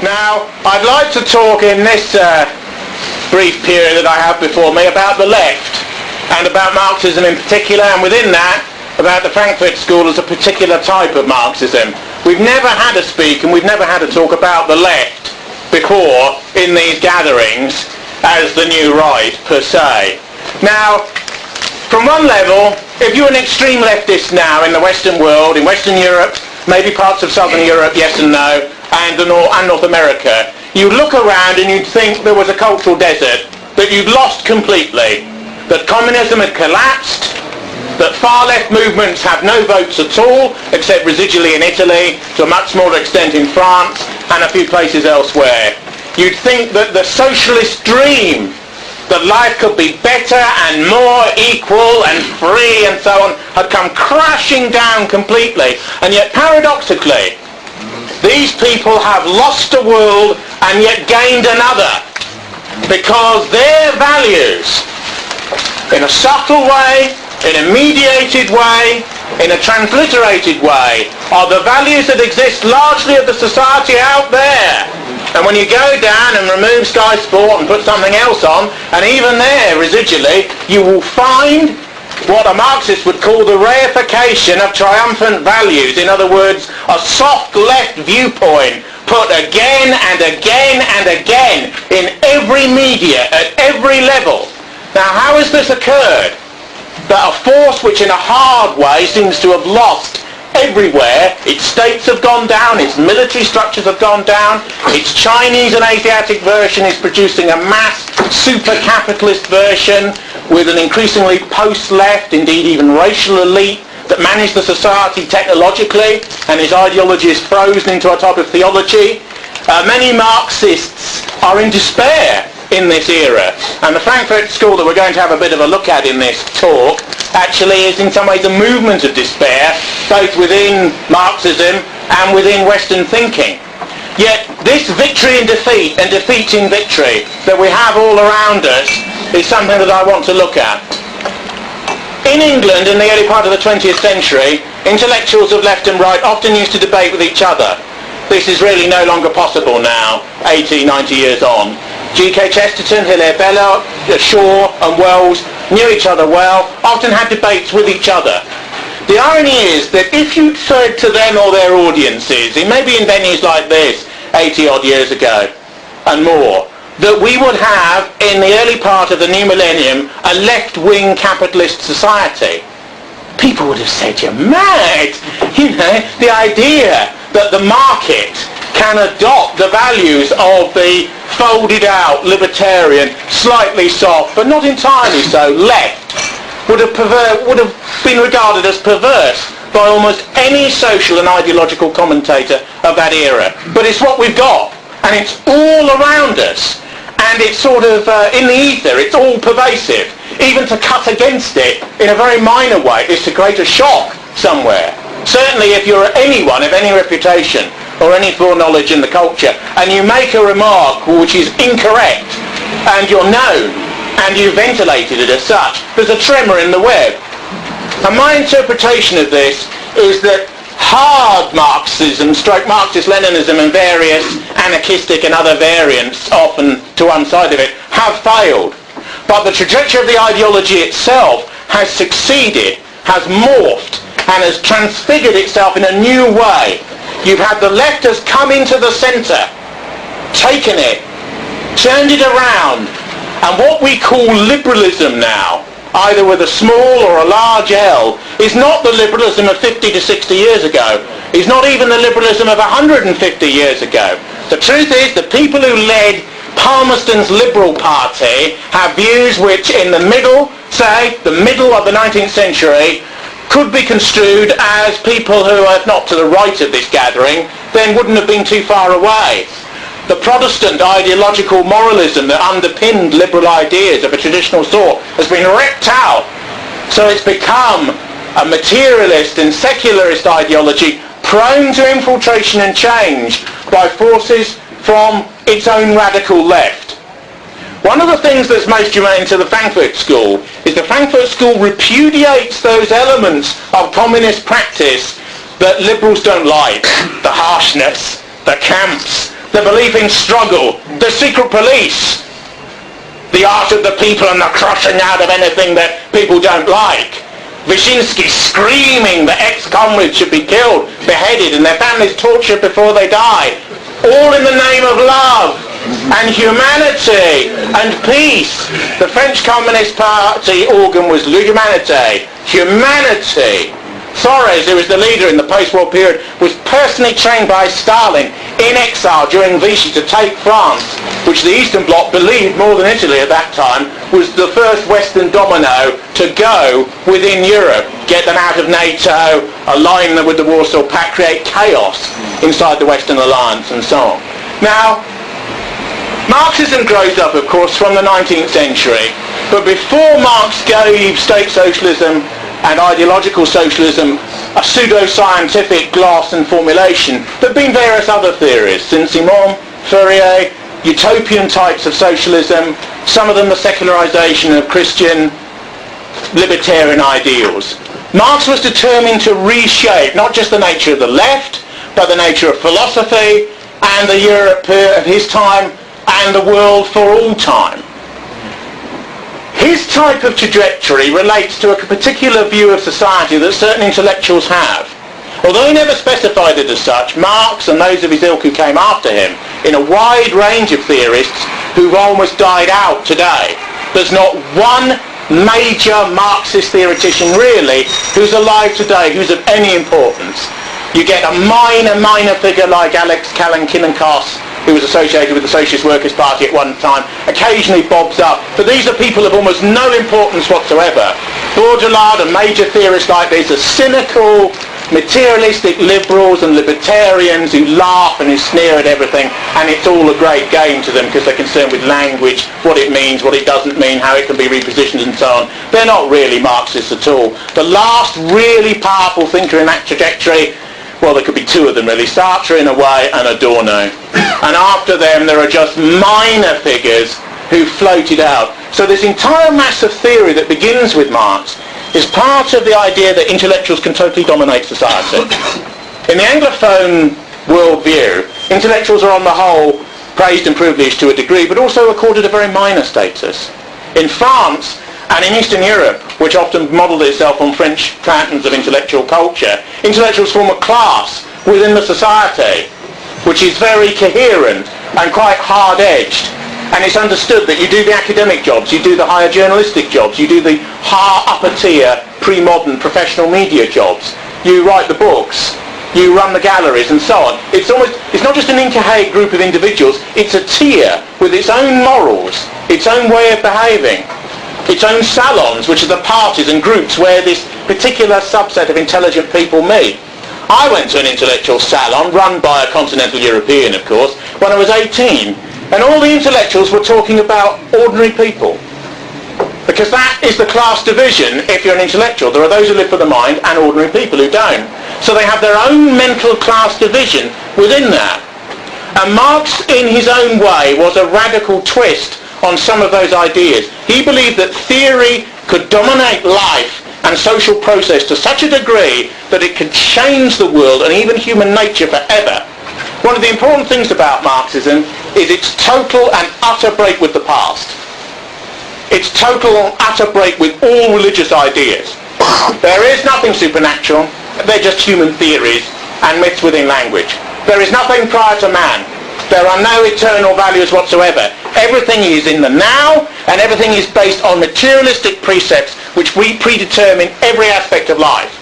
Now, I'd like to talk in this brief period that I have before me about the left and about Marxism in particular, and within that about the Frankfurt School as a particular type of Marxism. We've never had a speak and we've never had a talk about the left before in these gatherings as the new right per se. Now, from one level, if you're an extreme leftist now in the Western world, in Western Europe, maybe parts of Southern Europe, yes and no, and North America, you'd look around and you'd think there was a cultural desert that you'd lost completely, that communism had collapsed, that far left movements have no votes at all, except residually in Italy, to a much smaller extent in France, and a few places elsewhere. You'd think that the socialist dream, that life could be better and more equal and free and so on, had come crashing down completely. And yet, paradoxically, these people have lost a world and yet gained another, because their values, in a subtle way, in a mediated way, in a transliterated way, are the values that exist largely of the society out there. And when you go down and remove Sky Sport and put something else on, and even there, residually, you will find what a Marxist would call the reification of triumphant values. In other words, a soft left viewpoint put again and again and again in every media, at every level. Now, how has this occurred? That a force which in a hard way seems to have lost everywhere, its states have gone down, its military structures have gone down, its Chinese and Asiatic version is producing a mass super-capitalist version with an increasingly post-left, indeed even racial elite that manage the society technologically, and his ideology is frozen into a type of theology. Many Marxists are in despair in this era, and the Frankfurt School that we're going to have a bit of a look at in this talk actually is in some ways a movement of despair, both within Marxism and within Western thinking. Yet this victory in defeat and defeat in victory that we have all around us is something that I want to look at. In England, in the early part of the 20th century, intellectuals of left and right often used to debate with each other. This is really no longer possible now, 80, 90 years on. G.K. Chesterton, Hilaire Belloc, Shaw and Wells knew each other well, often had debates with each other. The irony is that if you'd said to them or their audiences, it may be in venues like this, 80 odd years ago and more, that we would have, in the early part of the new millennium, a left-wing capitalist society, people would have said, you're mad. You know, the idea that the market can adopt the values of the folded-out, libertarian, slightly soft, but not entirely so, left, would have been regarded as perverse by almost any social and ideological commentator of that era. But it's what we've got, and it's all around us, and it's sort of in the ether, it's all pervasive. Even to cut against it in a very minor way is to create a shock somewhere. Certainly if you're anyone of any reputation or any foreknowledge in the culture, and you make a remark which is incorrect, and you're known, and you ventilated it as such, there's a tremor in the web. And my interpretation of this is that hard Marxism, stroke Marxist-Leninism and various anarchistic and other variants, often to one side of it, have failed. But the trajectory of the ideology itself has succeeded, has morphed, and has transfigured itself in a new way. You've had the left has come into the centre, taken it, turned it around, and what we call liberalism now, either with a small or a large L, is not the liberalism of 50 to 60 years ago. It's not even the liberalism of 150 years ago. The truth is, the people who led Palmerston's Liberal Party have views which in the middle, say, the middle of the 19th century, could be construed as people who are not to the right of this gathering, then wouldn't have been too far away. The Protestant ideological moralism that underpinned liberal ideas of a traditional sort has been ripped out. So it's become a materialist and secularist ideology prone to infiltration and change by forces from its own radical left. One of the things that's most germane to the Frankfurt School is the Frankfurt School repudiates those elements of communist practice that liberals don't like. The harshness, the camps, the belief in struggle, the secret police, the art of the people and the crushing out of anything that people don't like. Wyszynski screaming that ex-comrades should be killed, beheaded, and their families tortured before they die. All in the name of love and humanity and peace. The French Communist Party organ was l'humanité, humanity. Thorez, who was the leader in the post-war period, was personally trained by Stalin in exile during Vichy to take France, which the Eastern Bloc believed more than Italy at that time was the first Western domino to go within Europe, get them out of NATO, align them with the Warsaw Pact, create chaos inside the Western Alliance and so on. Now, Marxism grows up, of course, from the 19th century, but before Marx gave state socialism and ideological socialism a pseudo-scientific gloss and formulation, there have been various other theories, Saint-Simon, Fourier, utopian types of socialism, some of them the secularization of Christian libertarian ideals. Marx was determined to reshape not just the nature of the left, but the nature of philosophy and the Europe of his time and the world for all time. His type of trajectory relates to a particular view of society that certain intellectuals have. Although he never specified it as such, Marx and those of his ilk who came after him, in a wide range of theorists who've almost died out today, there's not one major Marxist theoretician really who's alive today, who's of any importance. You get a minor figure like Alex Kalinkinikos, who was associated with the Socialist Workers' Party at one time, occasionally bobs up. But these are people of almost no importance whatsoever. Baudrillard and major theorists like these are cynical, materialistic liberals and libertarians who laugh and who sneer at everything, and it's all a great game to them because they're concerned with language, what it means, what it doesn't mean, how it can be repositioned and so on. They're not really Marxists at all. The last really powerful thinker in that trajectory, well, there could be two of them really, Sartre in a way and Adorno. And after them there are just minor figures who floated out. So this entire mass of theory that begins with Marx is part of the idea that intellectuals can totally dominate society. In the Anglophone worldview, intellectuals are on the whole praised and privileged to a degree, but also accorded a very minor status. In France and in Eastern Europe, which often modelled itself on French patterns of intellectual culture, intellectuals form a class within the society which is very coherent and quite hard-edged. And it's understood that you do the academic jobs, you do the higher journalistic jobs, you do the upper-tier, pre-modern professional media jobs, you write the books, you run the galleries and so on. It's not just an incoherent group of individuals, it's a tier with its own morals, its own way of behaving, its own salons, which are the parties and groups where this particular subset of intelligent people meet. I went to an intellectual salon, run by a continental European, of course, when I was 18, and all the intellectuals were talking about ordinary people. Because that is the class division if you're an intellectual. There are those who live for the mind and ordinary people who don't. So they have their own mental class division within that. And Marx, in his own way, was a radical twist on some of those ideas. He believed that theory could dominate life and social process to such a degree that it could change the world and even human nature forever. One of the important things about Marxism is its total and utter break with the past. Its total and utter break with all religious ideas. There is nothing supernatural, they're just human theories and myths within language. There is nothing prior to man. There are no eternal values whatsoever. Everything is in the now, and everything is based on materialistic precepts which we predetermine every aspect of life.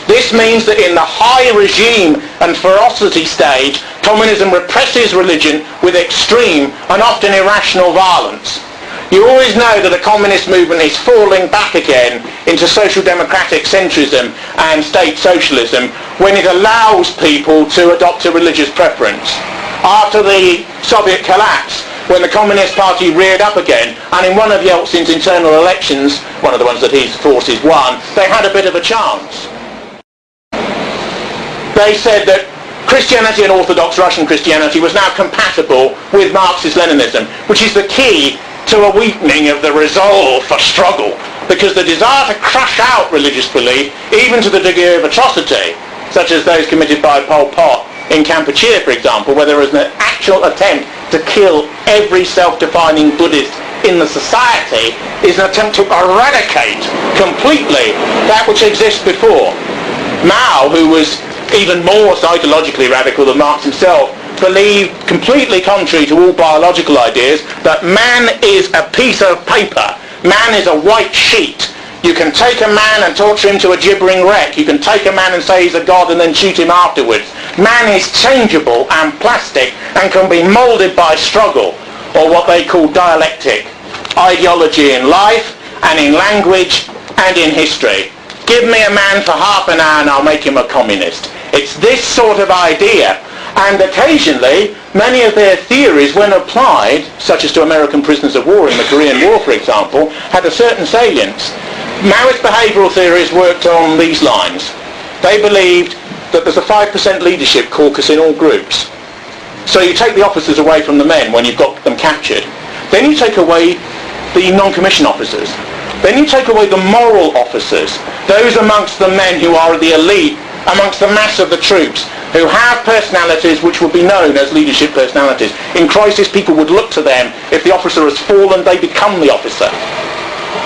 This means that in the high regime and ferocity stage, communism represses religion with extreme and often irrational violence. You always know that a communist movement is falling back again into social democratic centrism and state socialism when it allows people to adopt a religious preference. After the Soviet collapse, when the Communist Party reared up again, and in one of Yeltsin's internal elections, one of the ones that his forces won, they had a bit of a chance. They said that Christianity and Orthodox Russian Christianity was now compatible with Marxist-Leninism, which is the key to a weakening of the resolve for struggle, because the desire to crush out religious belief, even to the degree of atrocity, such as those committed by Pol Pot in Kampuchea, for example, where there was an actual attempt to kill every self-defining Buddhist in the society, is an attempt to eradicate completely that which exists before. Mao, who was even more ideologically radical than Marx himself, believed, completely contrary to all biological ideas, that man is a piece of paper. Man is a white sheet. You can take a man and torture him to a gibbering wreck. You can take a man and say he's a god and then shoot him afterwards. Man is changeable and plastic and can be moulded by struggle, or what they call dialectic. Ideology in life and in language and in history. Give me a man for half an hour and I'll make him a communist. It's this sort of idea. And occasionally, many of their theories, when applied, such as to American prisoners of war in the Korean War, for example, had a certain salience. Maoist behavioural theories worked on these lines. They believed that there's a 5% leadership caucus in all groups. So you take the officers away from the men when you've got them captured. Then you take away the non-commissioned officers. Then you take away the moral officers, those amongst the men who are the elite, amongst the mass of the troops, who have personalities which would be known as leadership personalities. In crisis, people would look to them. If the officer has fallen, they become the officer.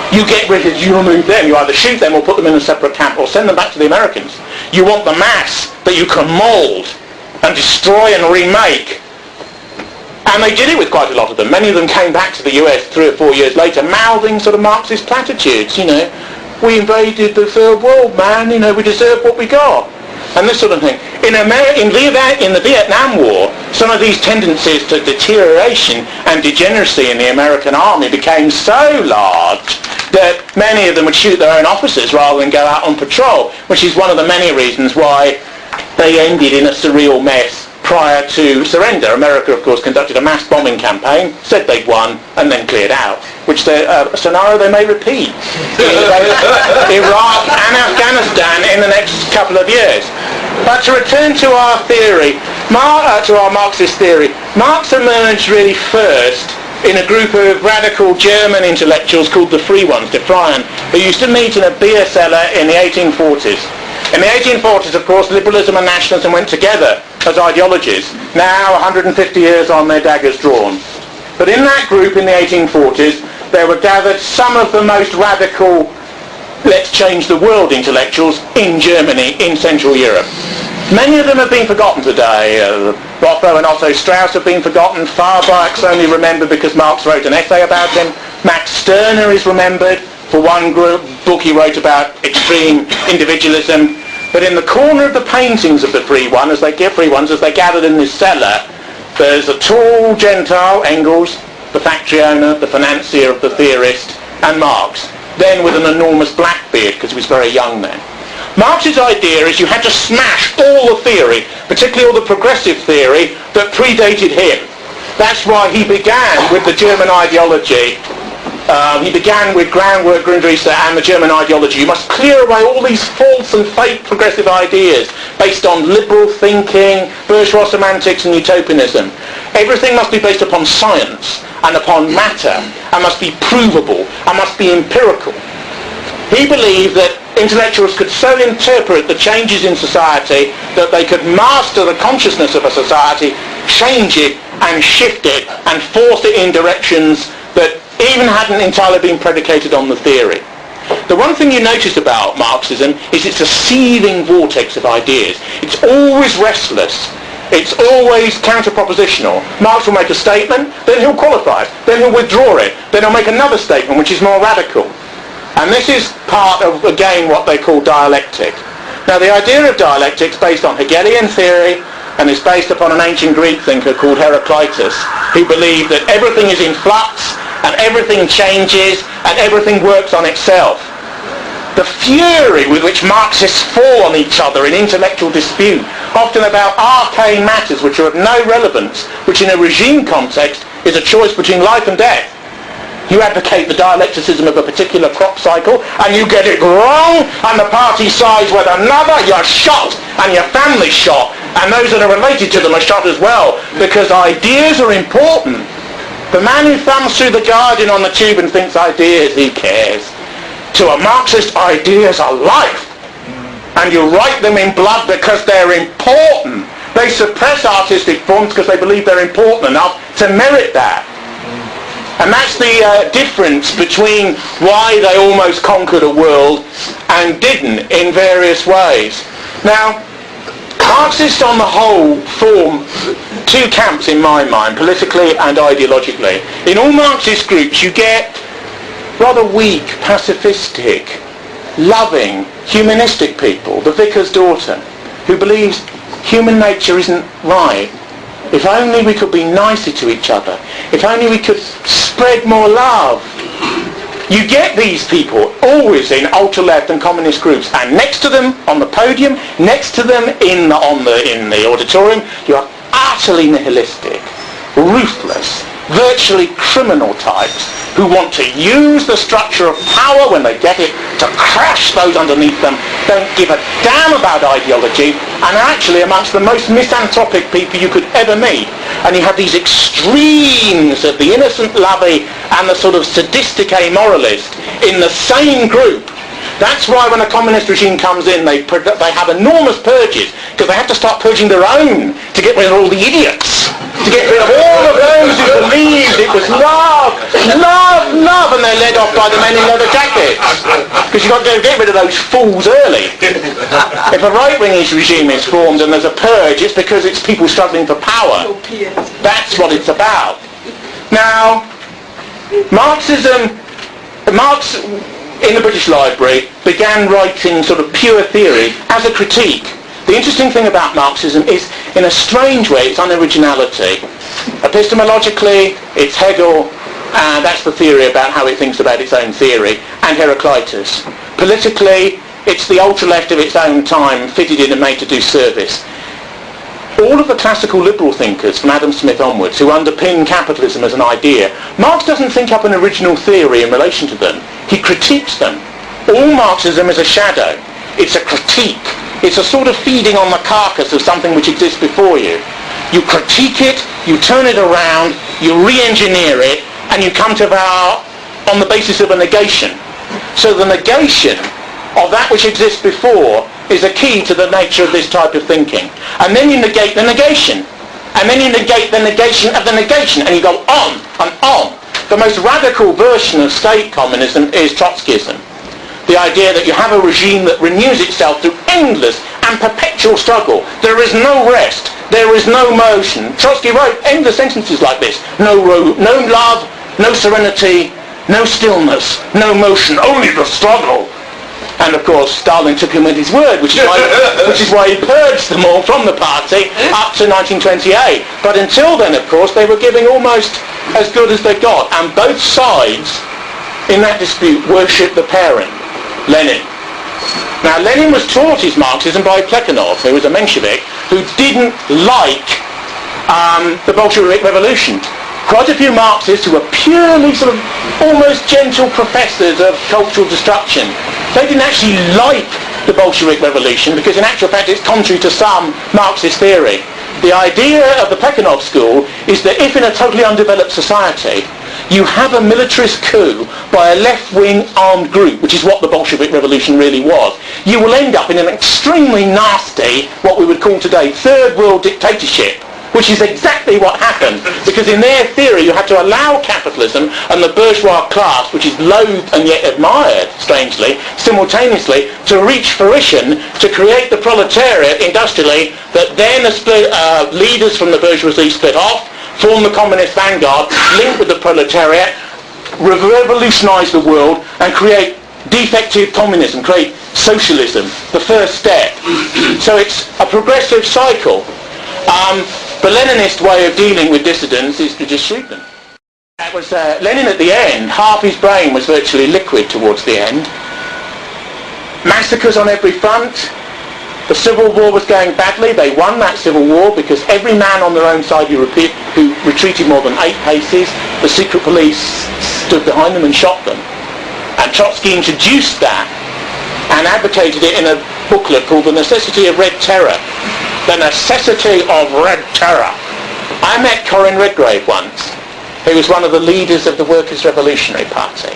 You get rid of, you remove them. You either shoot them or put them in a separate camp or send them back to the Americans. You want the mass that you can mould and destroy and remake. And they did it with quite a lot of them. Many of them came back to the US 3 or 4 years later, mouthing sort of Marxist platitudes, we invaded the third world, man, we deserve what we got. And this sort of thing. In the Vietnam War, some of these tendencies to deterioration and degeneracy in the American army became so large that many of them would shoot their own officers rather than go out on patrol, which is one of the many reasons why they ended in a surreal mess prior to surrender. America, of course, conducted a mass bombing campaign, said they'd won, and then cleared out, which a scenario they may repeat in Iraq and Afghanistan in the next couple of years. But to return to our theory, to our Marxist theory, Marx emerged really first in a group of radical German intellectuals called the Free Ones, the Freien, who used to meet in a beer cellar in the 1840s. In the 1840s, of course, liberalism and nationalism went together as ideologies. Now, 150 years on, their daggers drawn. But in that group in the 1840s, there were gathered some of the most radical, let's change the world intellectuals in Germany, in Central Europe. Many of them have been forgotten today. Rothko and Otto Strauss have been forgotten. Feuerbach's only remembered because Marx wrote an essay about him. Max Stirner is remembered for one book he wrote about extreme individualism. But in the corner of the paintings of the Free Ones, as they gathered in this cellar, there's a tall Gentile, Engels, the factory owner, the financier of the theorist, and Marx. Then with an enormous black beard, because he was very young then. Marx's idea is you had to smash all the theory, particularly all the progressive theory, that predated him. That's why he began with the German ideology. He began with groundwork, Grundrisse, and the German ideology. You must clear away all these false and fake progressive ideas based on liberal thinking, bourgeois semantics, and utopianism. Everything must be based upon science and upon matter, and must be provable, and must be empirical. He believed that intellectuals could so interpret the changes in society that they could master the consciousness of a society, change it, and shift it, and force it in directions that even hadn't entirely been predicated on the theory. The one thing you notice about Marxism is it's a seething vortex of ideas. It's always restless. It's always counter-propositional. Marx will make a statement, then he'll qualify it, then he'll withdraw it, then he'll make another statement which is more radical. And this is part of, again, what they call dialectic. Now, the idea of dialectic is based on Hegelian theory, and is based upon an ancient Greek thinker called Heraclitus, who believed that everything is in flux, and everything changes, and everything works on itself. The fury with which Marxists fall on each other in intellectual dispute, often about arcane matters which are of no relevance, which in a regime context is a choice between life and death. You advocate the dialecticism of a particular crop cycle, and you get it wrong, and the party sides with another, you're shot, and your family's shot, and those that are related to them are shot as well, because ideas are important. The man who thumbs through the Guardian on the tube and thinks ideas, he cares. To a Marxist, ideas are life. And you write them in blood because they're important. They suppress artistic forms because they believe they're important enough to merit that. And that's the difference between why they almost conquered a world and didn't in various ways. Now, Marxists on the whole form two camps in my mind, politically and ideologically. In all Marxist groups you get rather weak, pacifistic, loving, humanistic people, the vicar's daughter, who believes human nature isn't right. If only we could be nicer to each other. If only we could spread more love. You get these people always in ultra-left and communist groups, and next to them on the podium, next to them in the auditorium, you are utterly nihilistic, ruthless, virtually criminal types who want to use the structure of power when they get it to crush those underneath them, don't give a damn about ideology, and are actually amongst the most misanthropic people you could ever meet. And you have these extremes of the innocent lovey and the sort of sadistic amoralist in the same group. That's why when a communist regime comes in, they have enormous purges, because they have to start purging their own to get rid of all the idiots, to get rid of all of those who believed it was love, love, love, and they're led off by the men in leather jackets. Because you've got to get rid of those fools early. If a right-wing regime is formed and there's a purge, it's because it's people struggling for power. That's what it's about. Now, Marx in the British Library began writing sort of pure theory as a critique. The interesting thing about Marxism is, in a strange way, its unoriginality. Epistemologically, it's Hegel, and that's the theory about how it thinks about its own theory, and Heraclitus. Politically, it's the ultra-left of its own time, fitted in and made to do service. All of the classical liberal thinkers from Adam Smith onwards who underpin capitalism as an idea, Marx doesn't think up an original theory in relation to them. He critiques them. All Marxism is a shadow. It's a critique. It's a sort of feeding on the carcass of something which exists before you. You critique it, you turn it around, you re-engineer it, and you come to vow on the basis of a negation. So the negation of that which exists before is a key to the nature of this type of thinking. And then you negate the negation. And then you negate the negation of the negation. And you go on and on. The most radical version of state communism is Trotskyism. The idea that you have a regime that renews itself through endless and perpetual struggle. There is no rest. There is no motion. Trotsky wrote endless sentences like this. No love, no serenity, no stillness, no motion, only the struggle. And of course, Stalin took him at his word, which is why he purged them all from the party up to 1928. But until then, of course, they were giving almost as good as they got. And both sides in that dispute worshipped the parent, Lenin. Now, Lenin was taught his Marxism by Plekhanov, who was a Menshevik, who didn't like the Bolshevik Revolution. Quite a few Marxists who were purely sort of almost gentle professors of cultural destruction, they didn't actually like the Bolshevik Revolution because in actual fact it's contrary to some Marxist theory. The idea of the Plekhanov school is that if in a totally undeveloped society you have a militarist coup by a left-wing armed group, which is what the Bolshevik Revolution really was, you will end up in an extremely nasty, what we would call today, third world dictatorship, which is exactly what happened, because in their theory you had to allow capitalism and the bourgeois class, which is loathed and yet admired, strangely, simultaneously, to reach fruition, to create the proletariat industrially, that then leaders from the bourgeoisie split off, form the communist vanguard, link with the proletariat, revolutionise the world, and create defective communism, create socialism, the first step. So it's a progressive cycle. The Leninist way of dealing with dissidents is to just shoot them. That was Lenin at the end. Half his brain was virtually liquid towards the end. Massacres on every front. The civil war was going badly. They won that civil war because every man on their own side who retreated more than 8 paces, the secret police stood behind them and shot them. And Trotsky introduced that and advocated it in a booklet called The Necessity of Red Terror. The Necessity of Red Terror. I met Corinne Redgrave once, who was one of the leaders of the Workers' Revolutionary Party.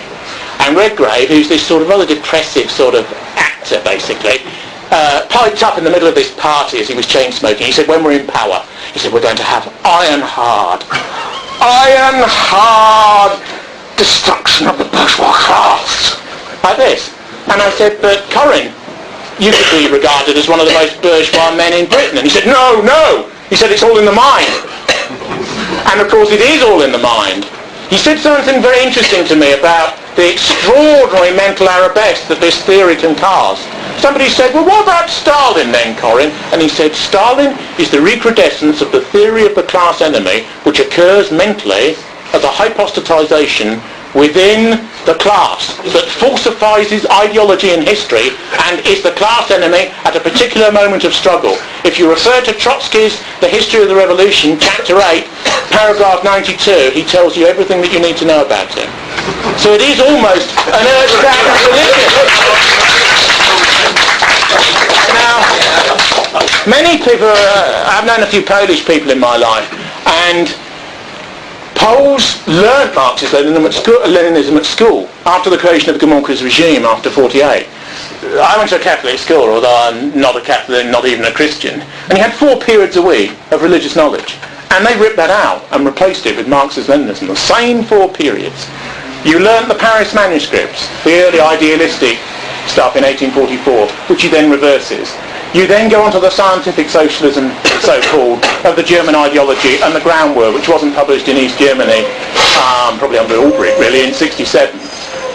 And Redgrave, who's this sort of rather depressive sort of actor, basically, piped up in the middle of this party as he was chain smoking. He said, when we're in power, he said, we're going to have iron hard destruction of the bourgeois class. Like this. And I said, but Corin, you could be regarded as one of the most bourgeois men in Britain. And he said, no. He said, it's all in the mind. And of course it is all in the mind. He said something very interesting to me about the extraordinary mental arabesque that this theory can cause. Somebody said, well, what about Stalin then, Corin? And he said, Stalin is the recrudescence of the theory of the class enemy, which occurs mentally as a hypostatization within the class that falsifies his ideology and history and is the class enemy at a particular moment of struggle. If you refer to Trotsky's The History of the Revolution, chapter 8, paragraph 92, he tells you everything that you need to know about him. So it is almost an earth-shattering religion. Now, many people, I've known a few Polish people in my life, and Poles learned Marxism at school after the creation of Gomulka's regime after 48. I went to a Catholic school, although I'm not a Catholic, not even a Christian, and you had 4 periods a week of religious knowledge. And they ripped that out and replaced it with Marxism-Leninism, the same 4 periods. You learnt the Paris manuscripts, the early idealistic stuff in 1844, which he then reverses. You then go on to the scientific socialism, so-called, of the German ideology and the groundwork, which wasn't published in East Germany, probably under Ulbricht, really, in 1967.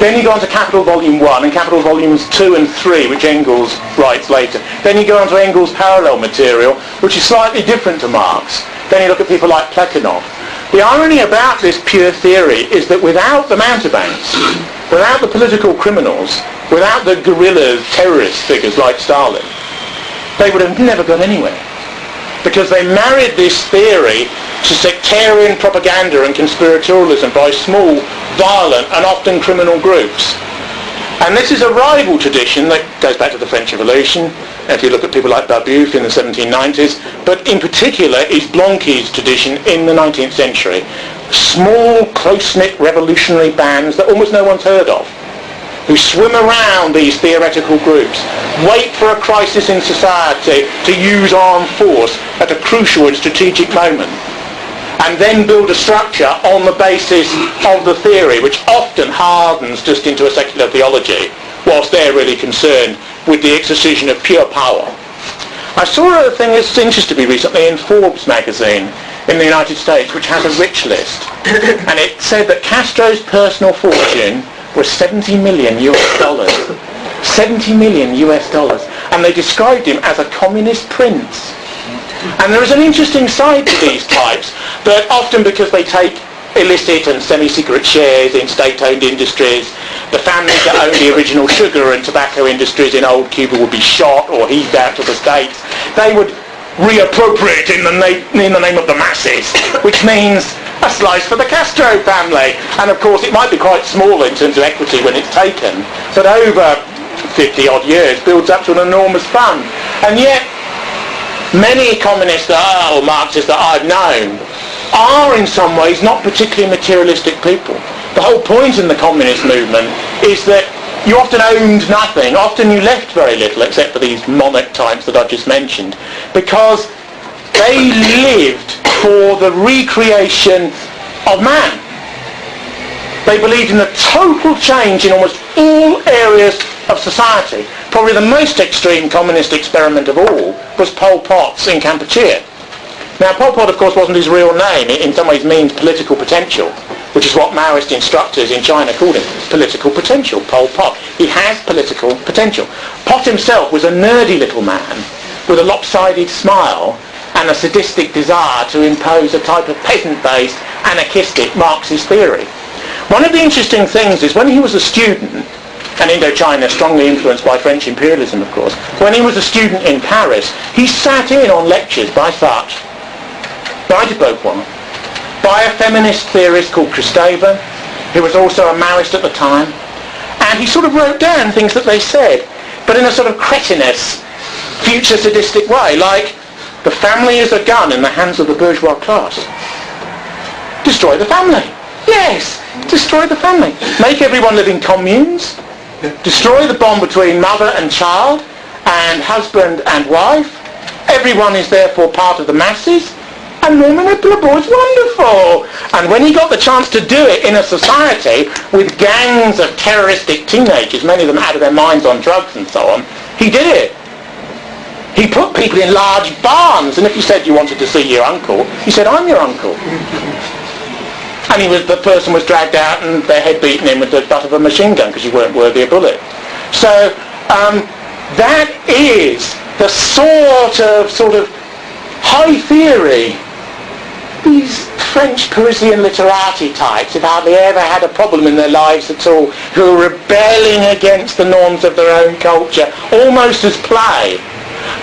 Then you go on to Capital Volume 1 and Capital Volumes 2 and 3, which Engels writes later. Then you go on to Engels' parallel material, which is slightly different to Marx. Then you look at people like Plekhanov. The irony about this pure theory is that without the mountebanks, without the political criminals, without the guerrilla terrorist figures like Stalin, they would have never gone anywhere. Because they married this theory to sectarian propaganda and conspiratorialism by small, violent and often criminal groups. And this is a rival tradition that goes back to the French Revolution, if you look at people like Babeuf in the 1790s, but in particular is Blanqui's tradition in the 19th century. Small, close-knit revolutionary bands that almost no one's heard of, who swim around these theoretical groups, wait for a crisis in society to use armed force at a crucial and strategic moment, and then build a structure on the basis of the theory, which often hardens just into a secular theology, whilst they're really concerned with the exertion of pure power. I saw a thing that's interested me recently in Forbes magazine in the United States, which has a rich list, and it said that Castro's personal fortune was $70 million US. $70 million US. And they described him as a communist prince. And there is an interesting side to these types, that often because they take illicit and semi-secret shares in state-owned industries, the families that own the original sugar and tobacco industries in old Cuba would be shot or heaved out to the States. They would reappropriate in the name of the masses, which means a slice for the Castro family. And of course it might be quite small in terms of equity when it's taken, but over 50 odd years builds up to an enormous fund. And yet many communists or Marxists that I've known are in some ways not particularly materialistic people. The whole point in the communist movement is that you often owned nothing, often you left very little except for these monarch types that I've just mentioned, because they lived for the recreation of man. They believed in a total change in almost all areas of society. Probably the most extreme communist experiment of all was Pol Pot's in Kampuchea. Now Pol Pot of course wasn't his real name. It in some ways means political potential, which is what Maoist instructors in China called him. Political potential, Pol Pot. He has political potential. Pot himself was a nerdy little man with a lopsided smile and a sadistic desire to impose a type of peasant-based, anarchistic Marxist theory. One of the interesting things is when he was a student, and Indochina strongly influenced by French imperialism of course, when he was a student in Paris, he sat in on lectures by Sartre, by de Beauvoir, by a feminist theorist called Kristeva, who was also a Maoist at the time, and he sort of wrote down things that they said, but in a sort of cretinous, future sadistic way, like, the family is a gun in the hands of the bourgeois class. Destroy the family. Yes, destroy the family. Make everyone live in communes. Destroy the bond between mother and child, and husband and wife. Everyone is therefore part of the masses. And Norman Ippler was wonderful. And when he got the chance to do it in a society with gangs of terroristic teenagers, many of them out of their minds on drugs and so on, he did it. He put people in large barns, and if you said you wanted to see your uncle, he said, I'm your uncle. And the person was dragged out and their head beaten in with the butt of a machine gun because you weren't worthy a bullet. So that is the sort of high theory. These French Parisian literati types have hardly ever had a problem in their lives at all, who are rebelling against the norms of their own culture, almost as play.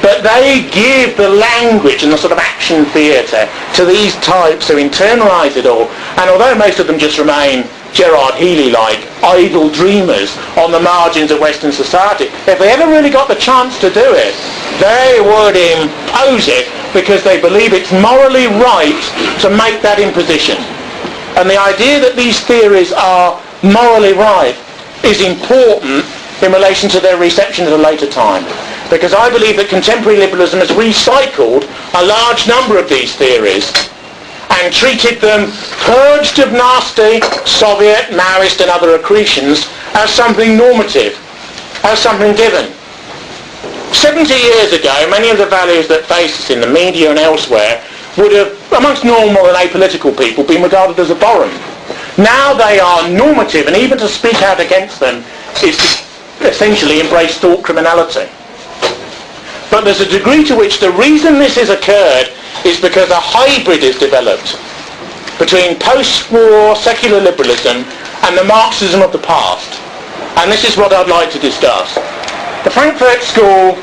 But they give the language and the sort of action theatre to these types who internalise it all. And although most of them just remain Gerard Healy-like idle dreamers on the margins of Western society, if they ever really got the chance to do it, they would impose it because they believe it's morally right to make that imposition. And the idea that these theories are morally right is important in relation to their reception at a later time. Because I believe that contemporary liberalism has recycled a large number of these theories and treated them, purged of nasty Soviet, Maoist and other accretions, as something normative, as something given. 70 years ago, many of the values that face us in the media and elsewhere would have, amongst normal and apolitical people, been regarded as abhorrent. Now they are normative, and even to speak out against them is to essentially embrace thought criminality. But there's a degree to which the reason this has occurred is because a hybrid is developed between post-war secular liberalism and the Marxism of the past. And this is what I'd like to discuss. The Frankfurt School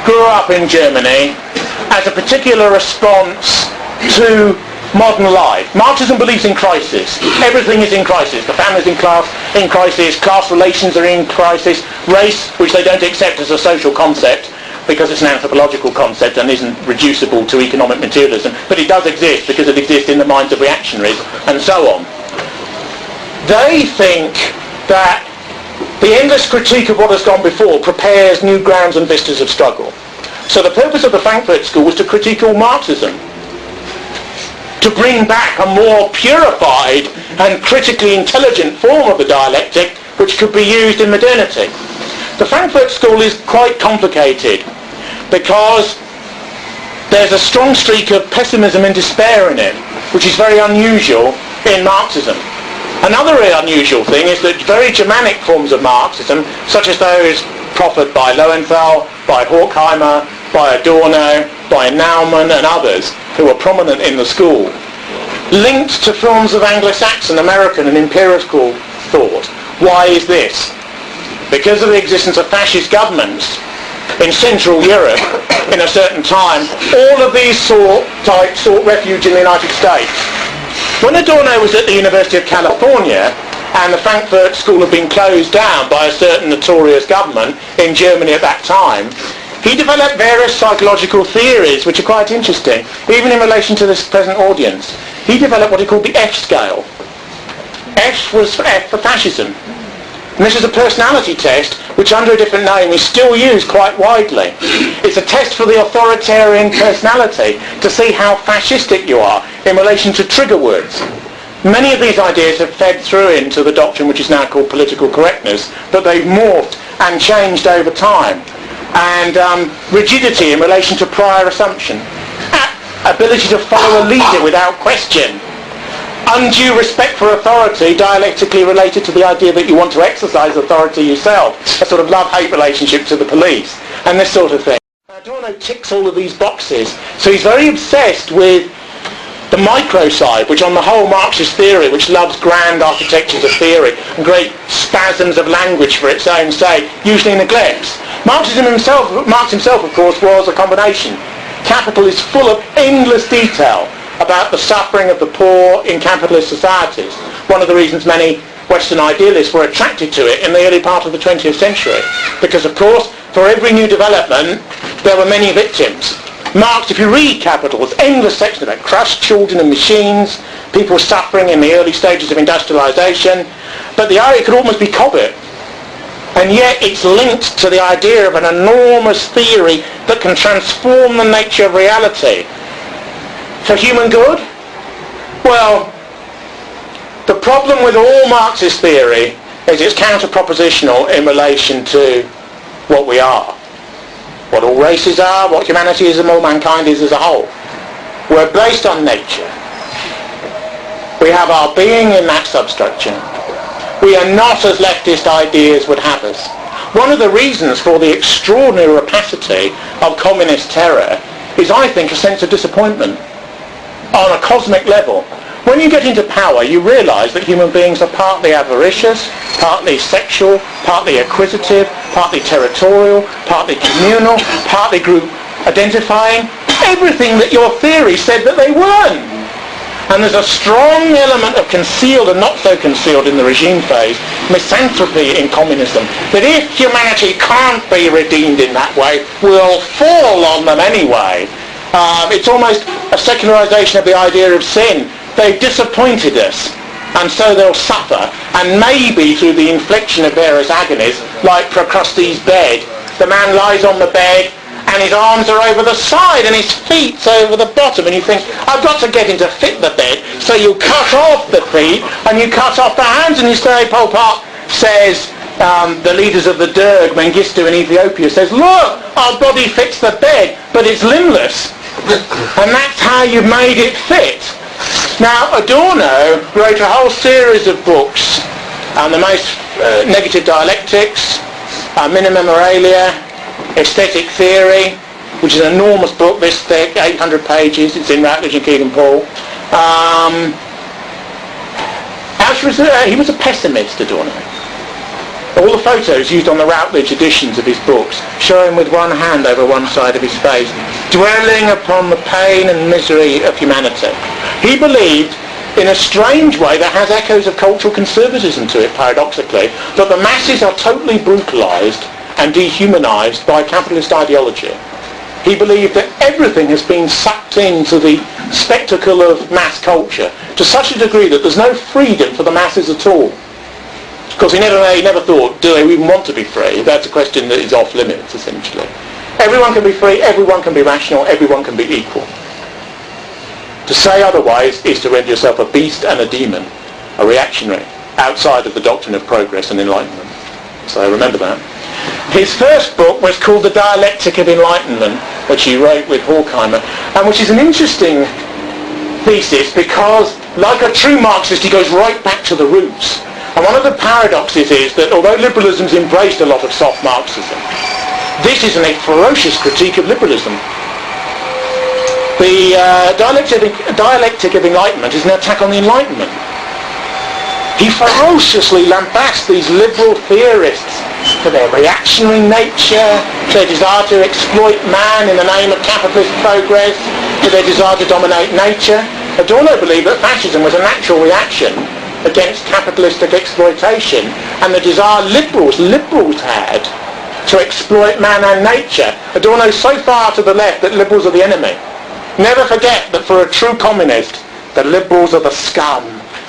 grew up in Germany as a particular response to modern life. Marxism believes in crisis. Everything is in crisis. The family's in crisis, class relations are in crisis, race, which they don't accept as a social concept, because it's an anthropological concept and isn't reducible to economic materialism, but it does exist because it exists in the minds of reactionaries, and so on. They think that the endless critique of what has gone before prepares new grounds and vistas of struggle. So the purpose of the Frankfurt School was to critique all Marxism, to bring back a more purified and critically intelligent form of the dialectic which could be used in modernity. The Frankfurt School is quite complicated because there's a strong streak of pessimism and despair in it, which is very unusual in Marxism. Another really unusual thing is that very Germanic forms of Marxism, such as those proffered by Lowenthal, by Horkheimer, by Adorno, by Naumann and others who were prominent in the school, linked to forms of Anglo-Saxon, American and empirical thought. Why is this? Because of the existence of fascist governments in Central Europe in a certain time, all of these types sought refuge in the United States. When Adorno was at the University of California and the Frankfurt School had been closed down by a certain notorious government in Germany at that time, he developed various psychological theories which are quite interesting, even in relation to this present audience. He developed what he called the F scale. F was for F for fascism. And this is a personality test which under a different name is still used quite widely. It's a test for the authoritarian personality to see how fascistic you are in relation to trigger words. Many of these ideas have fed through into the doctrine which is now called political correctness, but they've morphed and changed over time. And rigidity in relation to prior assumption. Ability to follow a leader without question. Undue respect for authority, dialectically related to the idea that you want to exercise authority yourself. A sort of love-hate relationship to the police, and this sort of thing. Adorno ticks all of these boxes, so he's very obsessed with the micro side, which on the whole Marxist theory, which loves grand architectures of theory and great spasms of language for its own sake, usually neglects. Marx himself, of course, was a combination. Capital is full of endless detail about the suffering of the poor in capitalist societies. One of the reasons many Western idealists were attracted to it in the early part of the 20th century. Because, of course, for every new development, there were many victims. Marx, if you read Capital, there's endless sections about crushed children and machines, people suffering in the early stages of industrialization. But the irony could almost be Cobbett. And yet it's linked to the idea of an enormous theory that can transform the nature of reality. For human good? Well, the problem with all Marxist theory is it's counter-propositional in relation to what we are. What all races are, what humanity is and all mankind is as a whole. We're based on nature. We have our being in that substructure. We are not as leftist ideas would have us. One of the reasons for the extraordinary rapacity of communist terror is, I think, a sense of disappointment on a cosmic level. When you get into power, you realise that human beings are partly avaricious, partly sexual, partly acquisitive, partly territorial, partly communal, partly group identifying. Everything that your theory said that they weren't. And there's a strong element of concealed and not so concealed in the regime phase, misanthropy in communism, that if humanity can't be redeemed in that way, we'll fall on them anyway. It's almost a secularization of the idea of sin. They've disappointed us, and so they'll suffer. And maybe through the infliction of various agonies, like Procruste's bed, the man lies on the bed, and his arms are over the side and his feet's over the bottom, and you think, I've got to get him to fit the bed, so you cut off the feet and you cut off the hands, and you say, Pol Pot says, the leaders of the Derg, Mengistu in Ethiopia, says, look, our body fits the bed, but it's limbless. And that's how you've made it fit. Now, Adorno wrote a whole series of books, the most negative dialectics, minima moralia, aesthetic theory, which is an enormous book, this thick, 800 pages. It's in Routledge and Kegan-Paul. He was a pessimist, Adorno. All the photos used on the Routledge editions of his books show him with one hand over one side of his face, dwelling upon the pain and misery of humanity. He believed, in a strange way that has echoes of cultural conservatism to it, paradoxically, that the masses are totally brutalised and dehumanised by capitalist ideology. He believed that everything has been sucked into the spectacle of mass culture to such a degree that there's no freedom for the masses at all. Because he never thought, do they even want to be free? That's a question that is off limits, essentially. Everyone can be free, everyone can be rational, everyone can be equal. To say otherwise is to render yourself a beast and a demon, a reactionary, outside of the doctrine of progress and enlightenment. So remember that. His first book was called The Dialectic of Enlightenment, which he wrote with Horkheimer, and which is an interesting thesis because, like a true Marxist, he goes right back to the roots. And one of the paradoxes is that although liberalism's embraced a lot of soft Marxism, this is a ferocious critique of liberalism. The dialectic of Enlightenment is an attack on the Enlightenment. He ferociously lambasts these liberal theorists for their reactionary nature, their desire to exploit man in the name of capitalist progress, for their desire to dominate nature. Adorno believed that fascism was a natural reaction against capitalistic exploitation, and the desire liberals had to exploit man and nature. Adorno's so far to the left that liberals are the enemy. Never forget that for a true communist, the liberals are the scum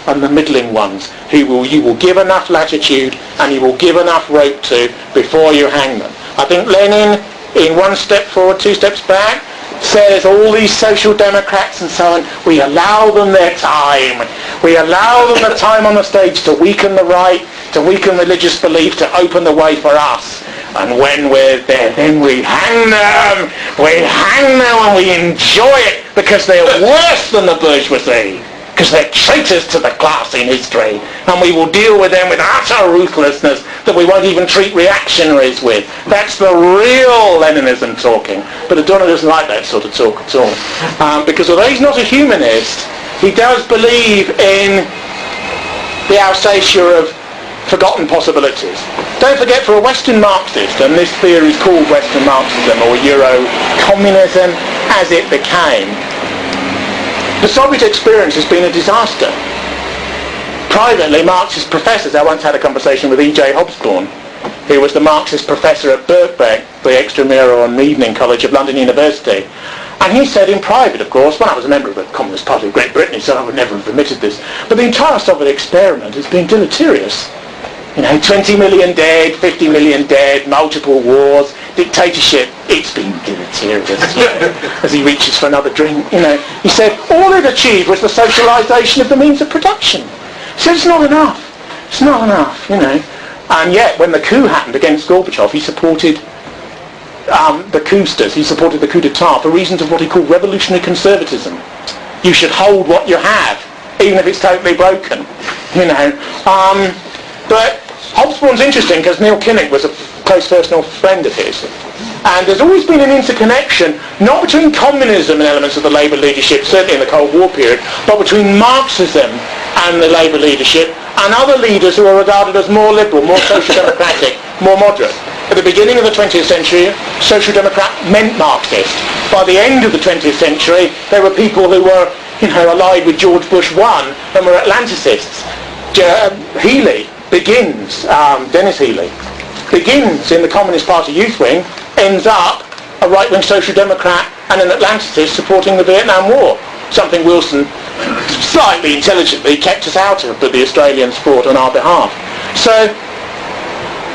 and the middling ones you will give enough latitude and you will give enough rope to before you hang them. I think Lenin, in one step forward, two steps back, says all these social democrats and so on, we allow them their time. We allow them the time on the stage to weaken the right, to weaken religious belief, to open the way for us. And when we're there, then we hang them. We hang them and we enjoy it because they're worse than the bourgeoisie. Because they're traitors to the class in history. And we will deal with them with utter ruthlessness that we won't even treat reactionaries with. That's the real Leninism talking. But Adorno doesn't like that sort of talk at all. Because although he's not a humanist, he does believe in the Alsatia of forgotten possibilities. Don't forget, for a Western Marxist, and this theory is called Western Marxism or Euro-communism as it became, the Soviet experience has been a disaster. Privately, Marxist professors, I once had a conversation with E.J. Hobsbawm, who was the Marxist professor at Birkbeck, the extramural and evening college of London University. And he said in private, of course, when I was a member of the Communist Party of Great Britain, he said I would never have admitted this, but the entire Soviet experiment has been deleterious. 20 million dead, 50 million dead, multiple wars, dictatorship, it's been deleterious, as he reaches for another drink, He said all it achieved was the socialisation of the means of production. So it's not enough. It's not enough, And yet, when the coup happened against Gorbachev, he supported the coupsters, he supported the coup d'etat for reasons of what he called revolutionary conservatism. You should hold what you have, even if it's totally broken, But Hobsbawm's interesting because Neil Kinnock was a close personal friend of his. And there's always been an interconnection, not between communism and elements of the Labour leadership, certainly in the Cold War period, but between Marxism and the Labour leadership and other leaders who are regarded as more liberal, more social democratic, more moderate. At the beginning of the 20th century, social democrat meant Marxist. By the end of the 20th century, there were people who were, allied with George Bush I and were Atlanticists. Healy begins, Dennis Healy, begins in the Communist Party youth wing, ends up a right-wing social democrat and an Atlanticist supporting the Vietnam War, something Wilson slightly intelligently kept us out of, but the Australians fought on our behalf. So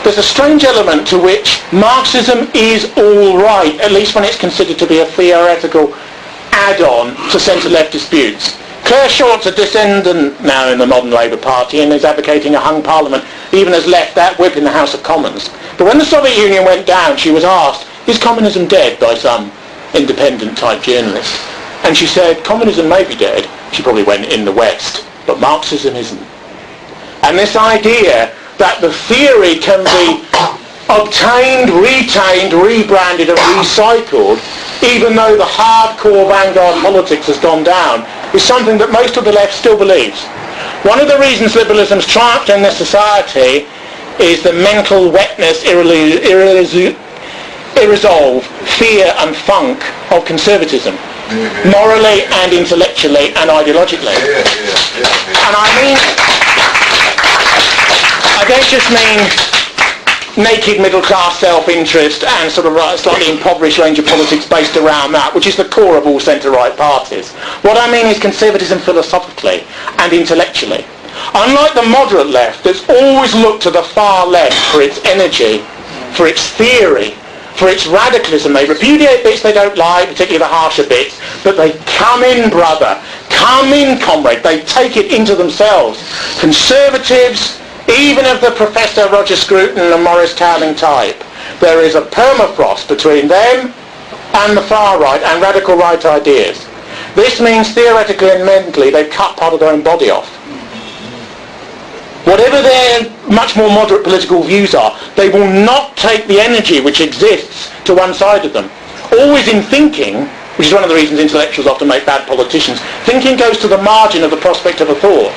there's a strange element to which Marxism is all right, at least when it's considered to be a theoretical add-on to centre-left disputes. Claire Short's a descendant now in the modern Labour Party and is advocating a hung parliament, even has left that whip in the House of Commons. But when the Soviet Union went down, she was asked, is communism dead, by some independent type journalist? And she said, communism may be dead. She probably went in the West, but Marxism isn't. And this idea that the theory can be obtained, retained, rebranded and recycled, even though the hardcore vanguard politics has gone down, is something that most of the left still believes. One of the reasons liberalism's triumphed in this society is the mental wetness, irresolve, fear and funk of conservatism, morally and intellectually and ideologically. And I don't just mean naked middle-class self-interest and sort of a slightly impoverished range of politics based around that, which is the core of all centre-right parties. What I mean is conservatism philosophically and intellectually. Unlike the moderate left, that's always looked to the far left for its energy, for its theory, for its radicalism. They repudiate bits they don't like, particularly the harsher bits, but they come in, brother, come in, comrade. They take it into themselves. Conservatives, even of the Professor Roger Scruton and Maurice Cowling type, there is a permafrost between them and the far right and radical right ideas. This means theoretically and mentally they've cut part of their own body off. Whatever their much more moderate political views are, they will not take the energy which exists to one side of them. Always in thinking, which is one of the reasons intellectuals often make bad politicians, thinking goes to the margin of the prospect of a thought.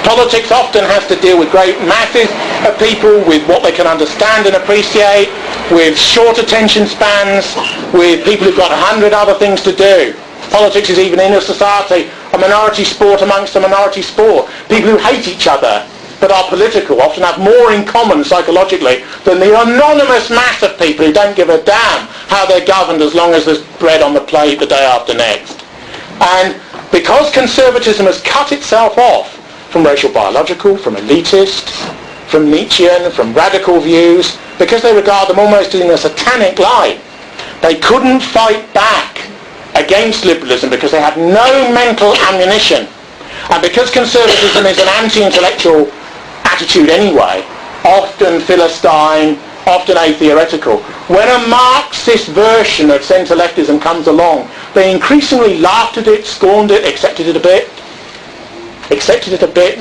Politics often has to deal with great masses of people, with what they can understand and appreciate, with short attention spans, with people who've got 100 other things to do. Politics is even in a society a minority sport amongst a minority sport. People who hate each other but are political often have more in common psychologically than the anonymous mass of people who don't give a damn how they're governed as long as there's bread on the plate the day after next. And because conservatism has cut itself off from racial biological, from elitist, from Nietzschean, from radical views, because they regard them almost in a satanic light, they couldn't fight back against liberalism because they had no mental ammunition. And because conservatism is an anti-intellectual attitude anyway, often philistine, often atheoretical, when a Marxist version of centre-leftism comes along, they increasingly laughed at it, scorned it, accepted it a bit,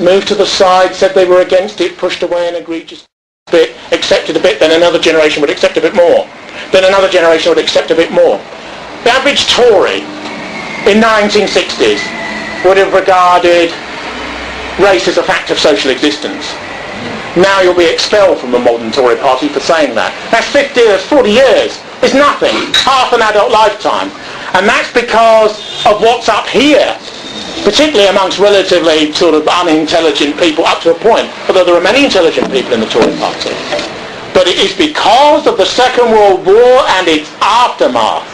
moved to the side, said they were against it, pushed away an egregious bit, accepted a bit, then another generation would accept a bit more. Then another generation would accept a bit more. The average Tory in the 1960s would have regarded race as a fact of social existence. Now you'll be expelled from the modern Tory party for saying that. That's 50 years, 40 years. It's nothing. Half an adult lifetime. And that's because of what's up here, particularly amongst relatively sort of unintelligent people up to a point, although there are many intelligent people in the Tory party. But it is because of the Second World War and its aftermath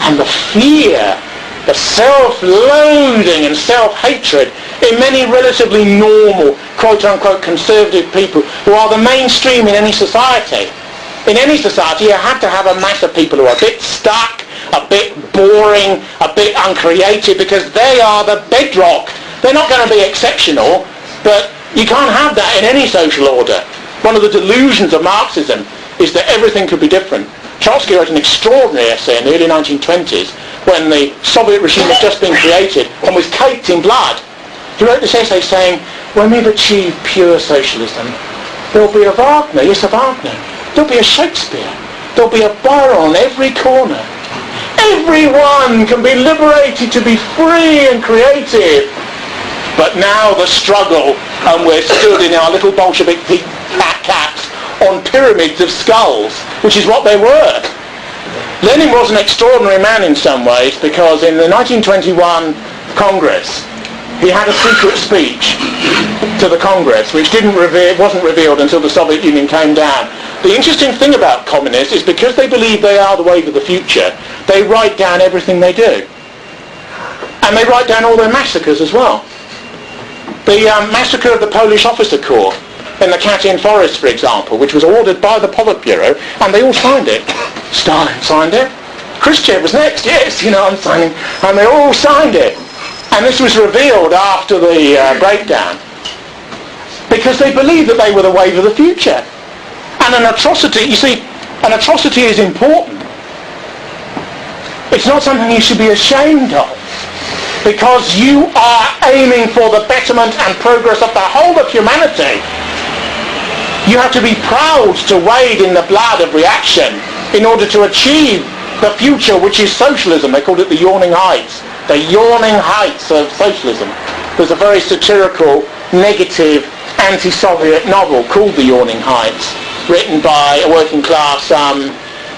and the fear, the self-loathing and self-hatred in many relatively normal, quote-unquote conservative people who are the mainstream in any society. In any society, you have to have a mass of people who are a bit stuck, a bit boring, a bit uncreative, because they are the bedrock. They're not going to be exceptional, but you can't have that in any social order. One of the delusions of Marxism is that everything could be different. Trotsky wrote an extraordinary essay in the early 1920s when the Soviet regime had just been created and was caked in blood. He wrote this essay saying, when we've achieved pure socialism, there'll be a Wagner, yes, a Wagner. There'll be a Shakespeare. There'll be a Byron on every corner. Everyone can be liberated to be free and creative. But now the struggle, and we're stood in our little Bolshevik hat caps on pyramids of skulls, which is what they were. Lenin was an extraordinary man in some ways, because in the 1921 Congress, he had a secret speech to the Congress, which wasn't revealed until the Soviet Union came down. The interesting thing about communists is because they believe they are the wave of the future, they write down everything they do. And they write down all their massacres as well. The massacre of the Polish officer corps in the Katyn forest, for example, which was ordered by the Politburo, and they all signed it. Stalin signed it. Khrushchev was next, yes, I'm signing. And they all signed it. And this was revealed after the breakdown, because they believed that they were the wave of the future. And an atrocity, you see, an atrocity is important. It's not something you should be ashamed of, because you are aiming for the betterment and progress of the whole of humanity. You have to be proud to wade in the blood of reaction in order to achieve the future, which is socialism. They called it the yawning heights. The yawning heights of socialism. There's a very satirical, negative, anti-Soviet novel called The Yawning Heights, written by a working class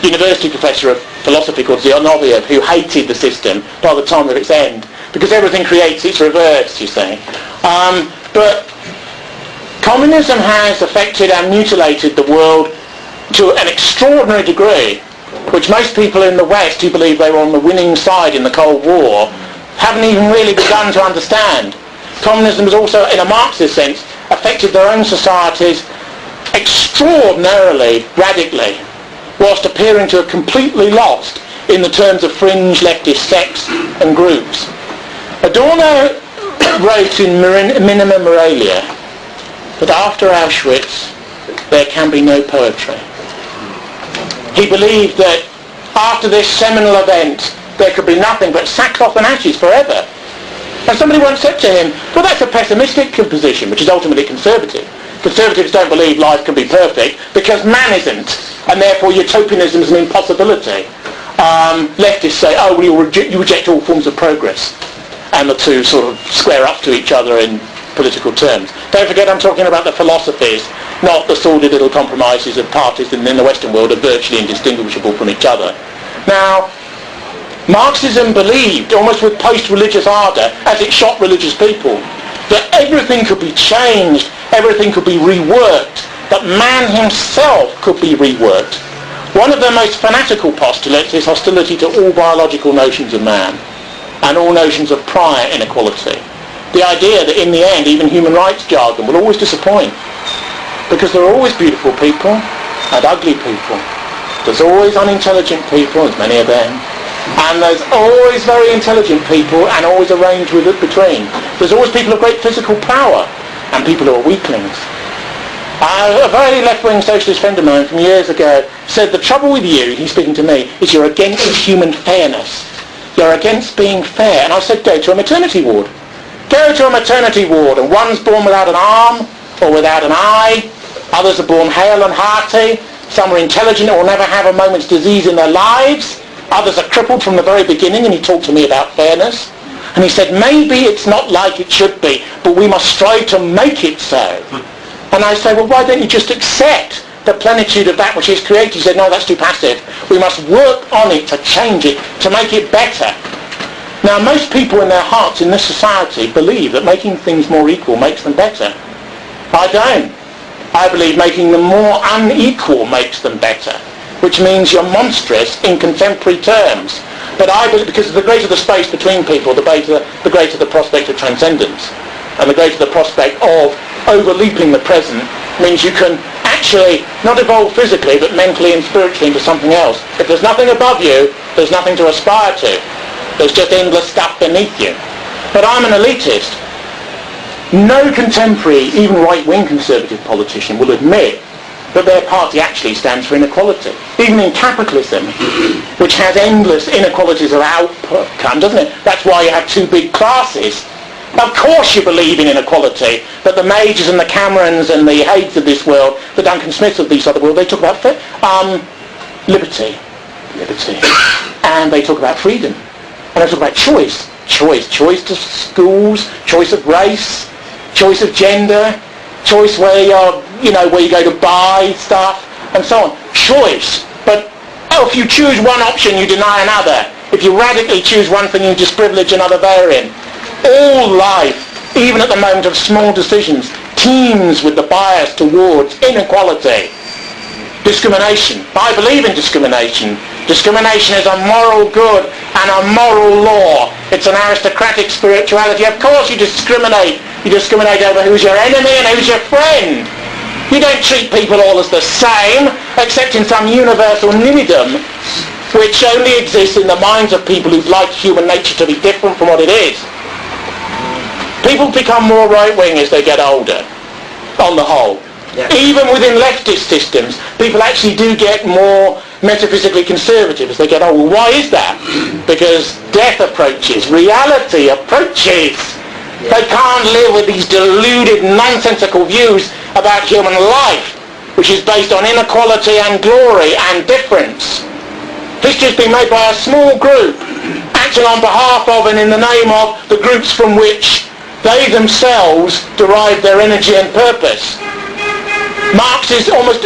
university professor of philosophy called Zinoviev, who hated the system by the time of its end, because everything creates its reverse, you see. But communism has affected and mutilated the world to an extraordinary degree, which most people in the West who believe they were on the winning side in the Cold War haven't even really begun to understand. Communism has also, in a Marxist sense, affected their own societies extraordinarily, radically, whilst appearing to have completely lost in the terms of fringe leftist sects and groups. Adorno wrote in Minima Moralia that after Auschwitz there can be no poetry. He believed that after this seminal event there could be nothing but sackcloth and ashes forever. And somebody once said to him, well, that's a pessimistic position, which is ultimately conservative. Conservatives don't believe life can be perfect because man isn't, and therefore utopianism is an impossibility. Leftists say, oh, well, you reject all forms of progress. And the two sort of square up to each other in political terms. Don't forget I'm talking about the philosophies, not the sordid little compromises of parties that in the Western world are virtually indistinguishable from each other. Now, Marxism believed, almost with post-religious ardour, as it shot religious people, that everything could be changed, everything could be reworked, that man himself could be reworked. One of their most fanatical postulates is hostility to all biological notions of man and all notions of prior inequality. The idea that in the end even human rights jargon will always disappoint, because there are always beautiful people and ugly people. There's always unintelligent people, there's many of them, and there's always very intelligent people and always a range with it between. There's always people of great physical power and people who are weaklings. A very left-wing socialist friend of mine from years ago said, the trouble with you, he's speaking to me, is you're against human fairness. You're against being fair. And I said, go to a maternity ward. Go to a maternity ward, and one's born without an arm or without an eye. Others are born hale and hearty. Some are intelligent or will never have a moment's disease in their lives. Others are crippled from the very beginning, and he talked to me about fairness. And he said, maybe it's not like it should be, but we must strive to make it so. And I say, well, why don't you just accept the plenitude of that which is created? He said, no, that's too passive. We must work on it to change it, to make it better. Now, most people in their hearts in this society believe that making things more equal makes them better. I don't. I believe making them more unequal makes them better, which means you're monstrous in contemporary terms. But I believe, because the greater the space between people, the greater the prospect of transcendence. and the greater the prospect of overleaping the present means you can actually not evolve physically but mentally and spiritually into something else. If there's nothing above you, there's nothing to aspire to. There's just endless stuff beneath you. But I'm an elitist. No contemporary, even right-wing conservative politician will admit that their party actually stands for inequality. Even in capitalism, which has endless inequalities of outcome, doesn't it? That's why you have two big classes. Of course you believe in inequality, but the Majors and the Camerons and the Haids of this world, the Duncan Smiths of this other world, they talk about liberty, and they talk about freedom, and they talk about choice to schools, choice of race, choice of gender, choice where where you go to buy stuff, and so on. Choice. But if you choose one option, you deny another. If you radically choose one thing, you just privilege another therein. All life, even at the moment of small decisions, teems with the bias towards inequality. Discrimination. I believe in discrimination. Discrimination is a moral good and a moral law. It's an aristocratic spirituality. Of course you discriminate. You discriminate over who's your enemy and who's your friend. You don't treat people all as the same, except in some universal nimidom, which only exists in the minds of people who'd like human nature to be different from what it is. People become more right-wing as they get older, on the whole. Yeah. Even within leftist systems, people actually do get more metaphysically conservative as they get older. Why is that? Because death approaches, reality approaches. Yeah. They can't live with these deluded, nonsensical views about human life, which is based on inequality and glory and difference. History's been made by a small group, acting on behalf of and in the name of the groups from which they themselves derive their energy and purpose. Marx is almost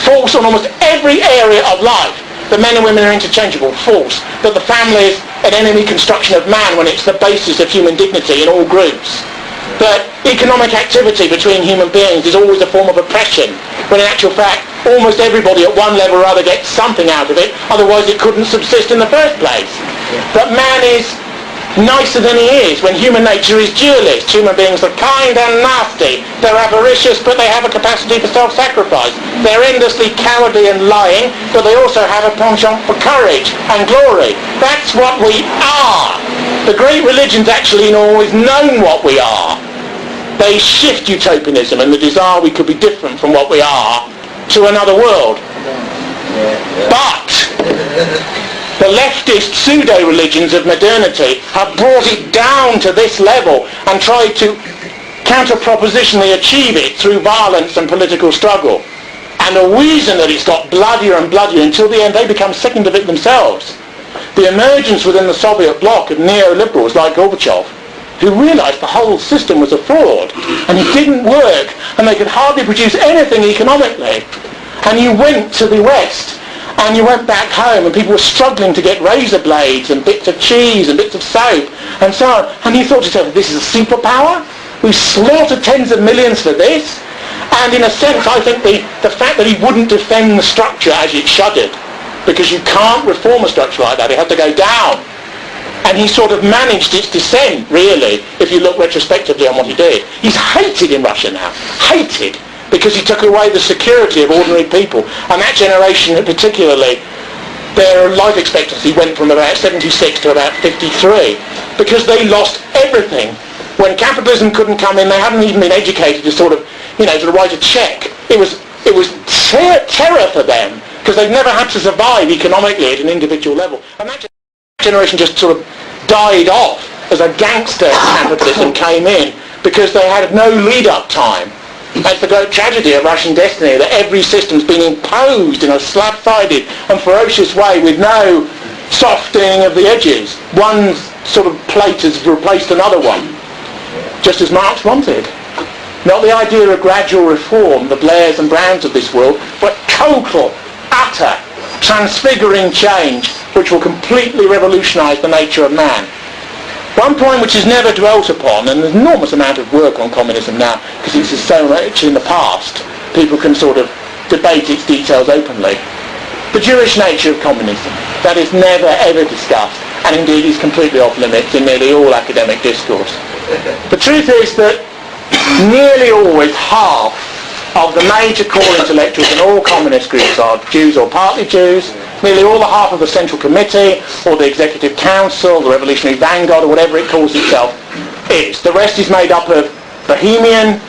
false on almost every area of life. That men and women are interchangeable, false. That the family is an enemy construction of man when it's the basis of human dignity in all groups. That economic activity between human beings is always a form of oppression, when in actual fact almost everybody at one level or other gets something out of it, otherwise it couldn't subsist in the first place. That man is nicer than he is when human nature is dualist. Human beings are kind and nasty. They're avaricious, but they have a capacity for self-sacrifice. They're endlessly cowardly and lying, but they also have a penchant for courage and glory. That's what we are. The great religions actually always known what we are. They shift utopianism and the desire we could be different from what we are to another world. But the leftist pseudo-religions of modernity have brought it down to this level and tried to counter-propositionally achieve it through violence and political struggle. And the reason that it's got bloodier and bloodier until the end they become sickened of it themselves. The emergence within the Soviet bloc of neoliberals like Gorbachev, who realised the whole system was a fraud and it didn't work and they could hardly produce anything economically. And you went to the West and you went back home and people were struggling to get razor blades and bits of cheese and bits of soap and so on. And you thought to yourself, this is a superpower? We slaughtered tens of millions for this? And in a sense, I think the fact that he wouldn't defend the structure as it shuddered, because you can't reform a structure like that, it had to go down. And he sort of managed its descent, really, if you look retrospectively on what he did. He's hated in Russia now. Hated. Because he took away the security of ordinary people. And that generation particularly, their life expectancy went from about 76 to about 53. Because they lost everything. When capitalism couldn't come in, they hadn't even been educated to sort of write a check. It was terror for them. Because they'd never had to survive economically at an individual level. And that generation just sort of died off as a gangster capitalism came in because they had no lead-up time. That's the great tragedy of Russian destiny, that every system's been imposed in a slab-sided and ferocious way with no softening of the edges. One sort of plate has replaced another one, just as Marx wanted. Not the idea of gradual reform, the Blairs and Browns of this world, but total, utter, transfiguring change which will completely revolutionise the nature of man. One point which is never dwelt upon, and there's an enormous amount of work on communism now because it's so much in the past, people can sort of debate its details openly. The Jewish nature of communism, that is never ever discussed. and indeed is completely off limits in nearly all academic discourse. The truth is that nearly always half of the major core intellectuals in all communist groups are Jews or partly Jews. Nearly all the half of the Central Committee or the Executive Council, the Revolutionary Vanguard or whatever it calls itself is. The rest is made up of Bohemian,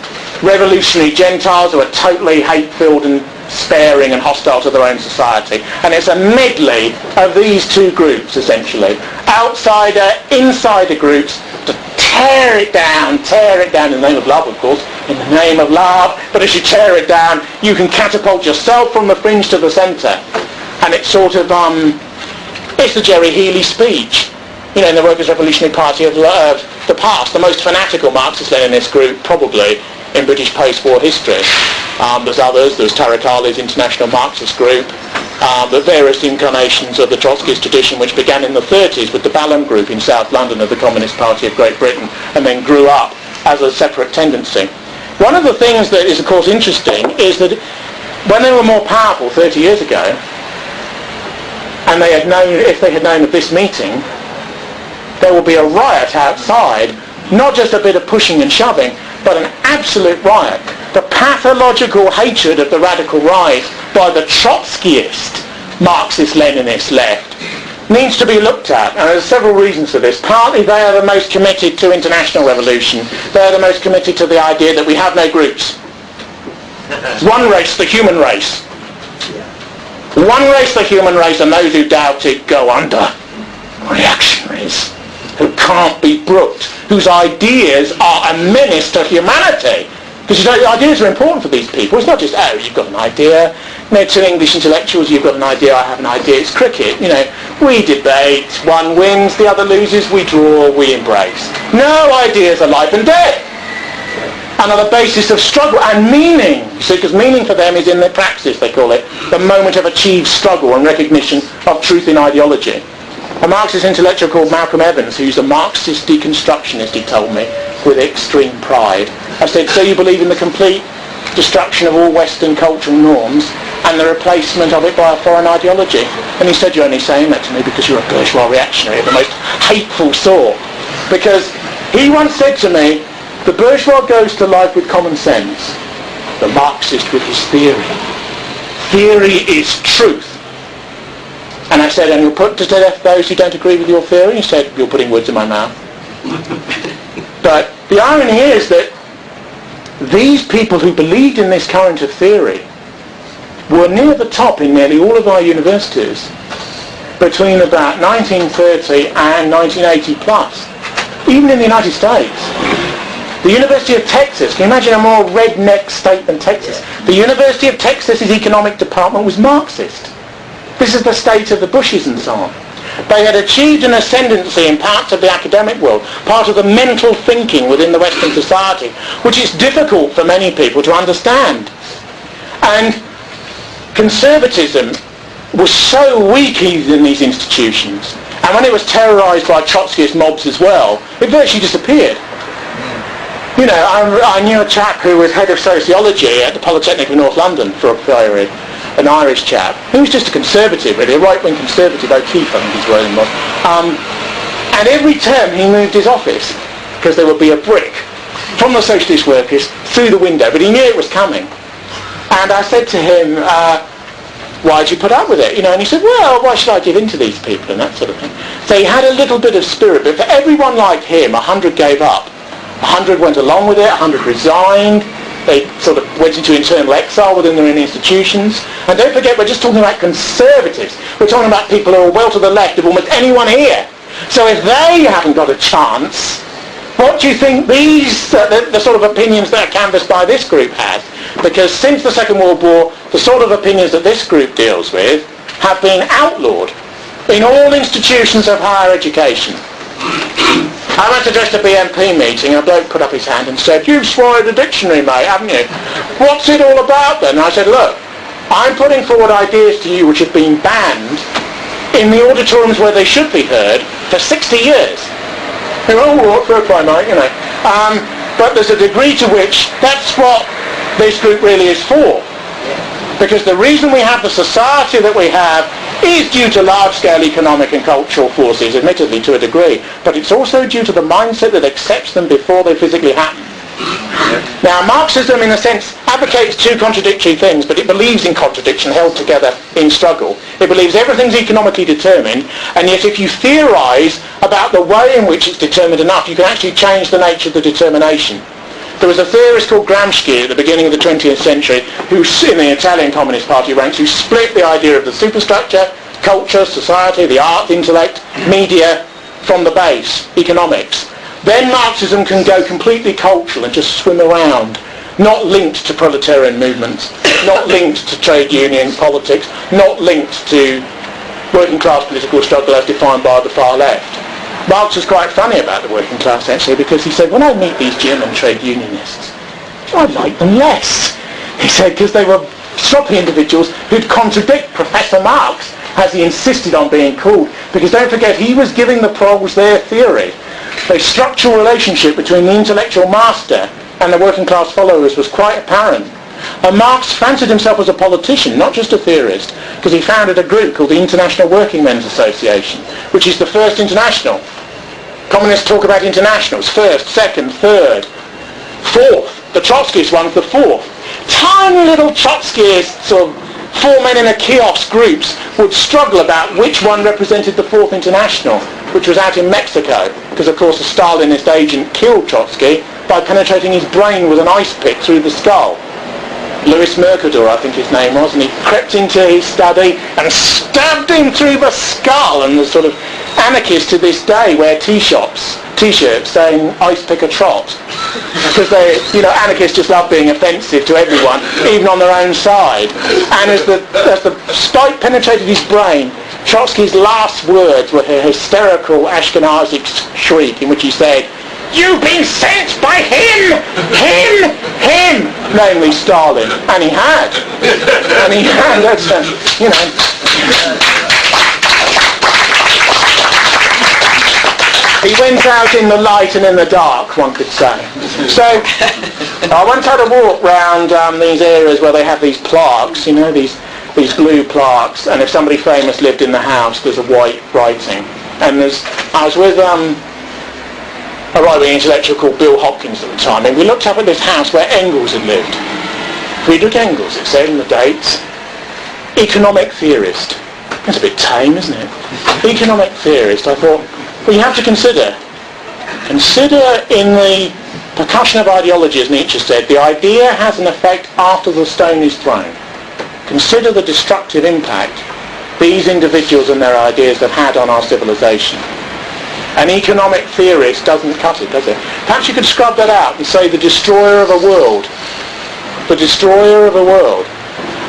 revolutionary Gentiles who are totally hate-filled and sparing and hostile to their own society. And it's a medley of these two groups, essentially. Outsider, insider groups to tear it down in the name of love, of course, in the name of love. But as you tear it down, you can catapult yourself from the fringe to the centre. And it's sort of, it's the Jerry Healy speech. You know, in the Workers' Revolutionary Party of the past, the most fanatical Marxist-Leninist group, probably, in British post-war history. There's others. There's Tariq Ali's International Marxist Group. The various incarnations of the Trotskyist tradition, which began in the 30s with the Balham Group in South London of the Communist Party of Great Britain, and then grew up as a separate tendency. One of the things that is, of course, interesting is that when they were more powerful 30 years ago, and they had known, if they had known of this meeting, there will be a riot outside, not just a bit of pushing and shoving, but an absolute riot. The pathological hatred of the radical right by the Trotskyist Marxist-Leninist left needs to be looked at, and there's several reasons for this. Partly they are the most committed to international revolution. They are the most committed to the idea that we have no groups. One race, the human race. One race, the human race, and those who doubt it go under. Reactionaries who can't be brooked, whose ideas are a menace to humanity. Because ideas are important for these people. It's not just, oh, you've got an idea. You know, to English intellectuals, you've got an idea, I have an idea. It's cricket. You know, we debate, one wins, the other loses, we draw, we embrace. No, ideas are life and death. And on the basis of struggle and meaning. You see, because meaning for them is in their praxis, they call it, the moment of achieved struggle and recognition of truth in ideology. A Marxist intellectual called Malcolm Evans, who's a Marxist deconstructionist, he told me, with extreme pride. I said, so you believe in the complete destruction of all Western cultural norms and the replacement of it by a foreign ideology? And he said, you're only saying that to me because you're a bourgeois reactionary of the most hateful sort. Because he once said to me, the bourgeois goes to life with common sense, the Marxist with his theory. Theory is truth. And I said, and you'll put to death those who don't agree with your theory? He said, you're putting words in my mouth. But the irony is that these people who believed in this current of theory were near the top in nearly all of our universities between about 1930 and 1980 plus. Even in the United States. The University of Texas, can you imagine a more redneck state than Texas? The University of Texas's economic department was Marxist. This is the state of the Bushes and so on. They had achieved an ascendancy in parts of the academic world, part of the mental thinking within the Western society, which is difficult for many people to understand. And conservatism was so weak in these institutions, and when it was terrorised by Trotskyist mobs as well, it virtually disappeared. You know, I knew a chap who was head of sociology at the Polytechnic of North London for a period, an Irish chap. He was just a conservative, really, a right-wing conservative, O'Keefe, I think his name was. And every term he moved his office, because there would be a brick from the socialist workers through the window, but he knew it was coming. And I said to him, why did you put up with it? You know, and he said, well, why should I give in to these people and that sort of thing. So he had a little bit of spirit, but for everyone like him, 100 gave up. 100 went along with it, 100 resigned. They sort of went into internal exile within their own institutions. And don't forget, we're just talking about conservatives. We're talking about people who are well to the left of almost anyone here. So if they haven't got a chance, what do you think these, the sort of opinions that are canvassed by this group has? Because since the Second World War, the sort of opinions that this group deals with have been outlawed in all institutions of higher education. I went to just a BNP meeting, and a bloke put up his hand and said, you've swallowed a dictionary, mate, haven't you? What's it all about then? And I said, look, I'm putting forward ideas to you which have been banned in the auditoriums where they should be heard for 60 years. They went, oh, fair play, mate, you know. But there's a degree to which that's what this group really is for. Because the reason we have the society that we have is due to large-scale economic and cultural forces, admittedly to a degree, but it's also due to the mindset that accepts them before they physically happen. Now, Marxism, in a sense, advocates two contradictory things, but it believes in contradiction held together in struggle. It believes everything's economically determined, and yet if you theorise about the way in which it's determined enough, you can actually change the nature of the determination. There was a theorist called Gramsci at the beginning of the 20th century, who's in the Italian Communist Party ranks, who split the idea of the superstructure, culture, society, the arts, intellect, media, from the base, economics. Then Marxism can go completely cultural and just swim around, not linked to proletarian movements, not linked to trade union politics, not linked to working class political struggle as defined by the far left. Marx was quite funny about the working class actually, because he said, when I meet these German trade unionists, I like them less. He said, because they were sloppy individuals who'd contradict Professor Marx, as he insisted on being called, because don't forget, he was giving the proles their theory. The structural relationship between the intellectual master and the working class followers was quite apparent. And Marx fancied himself as a politician, not just a theorist, because he founded a group called the International Working Men's Association, which is the first international. Communists talk about internationals, first, second, third, fourth. The Trotskyist one's the fourth. Tiny little Trotskyist sort of four men in a kiosk groups would struggle about which one represented the Fourth International, which was out in Mexico, because of course a Stalinist agent killed Trotsky by penetrating his brain with an ice pick through the skull. Louis Mercador, I think his name was, and he crept into his study and stabbed him through the skull, and the sort of anarchists to this day wear t-shirts saying "Ice pick a trot," because they, anarchists just love being offensive to everyone, even on their own side. And as the spike penetrated his brain, Trotsky's last words were a hysterical Ashkenazi shriek in which he said, "You've been sent by him, namely Stalin." And he had. He went out in the light and in the dark, one could say. So, I once had a walk round these areas where they have these plaques, these blue plaques, and if somebody famous lived in the house, there's a white writing. And I was with a right-wing intellectual called Bill Hopkins at the time, and we looked up at this house where Engels had lived. Friedrich Engels, it said in the dates, economic theorist. That's a bit tame, isn't it? Economic theorist. I thought, well, you have to consider in the percussion of ideology, as Nietzsche said, the idea has an effect after the stone is thrown. Consider the destructive impact these individuals and their ideas have had on our civilization. An economic theorist doesn't cut it, does it? Perhaps you could scrub that out and say the destroyer of a world. The destroyer of a world.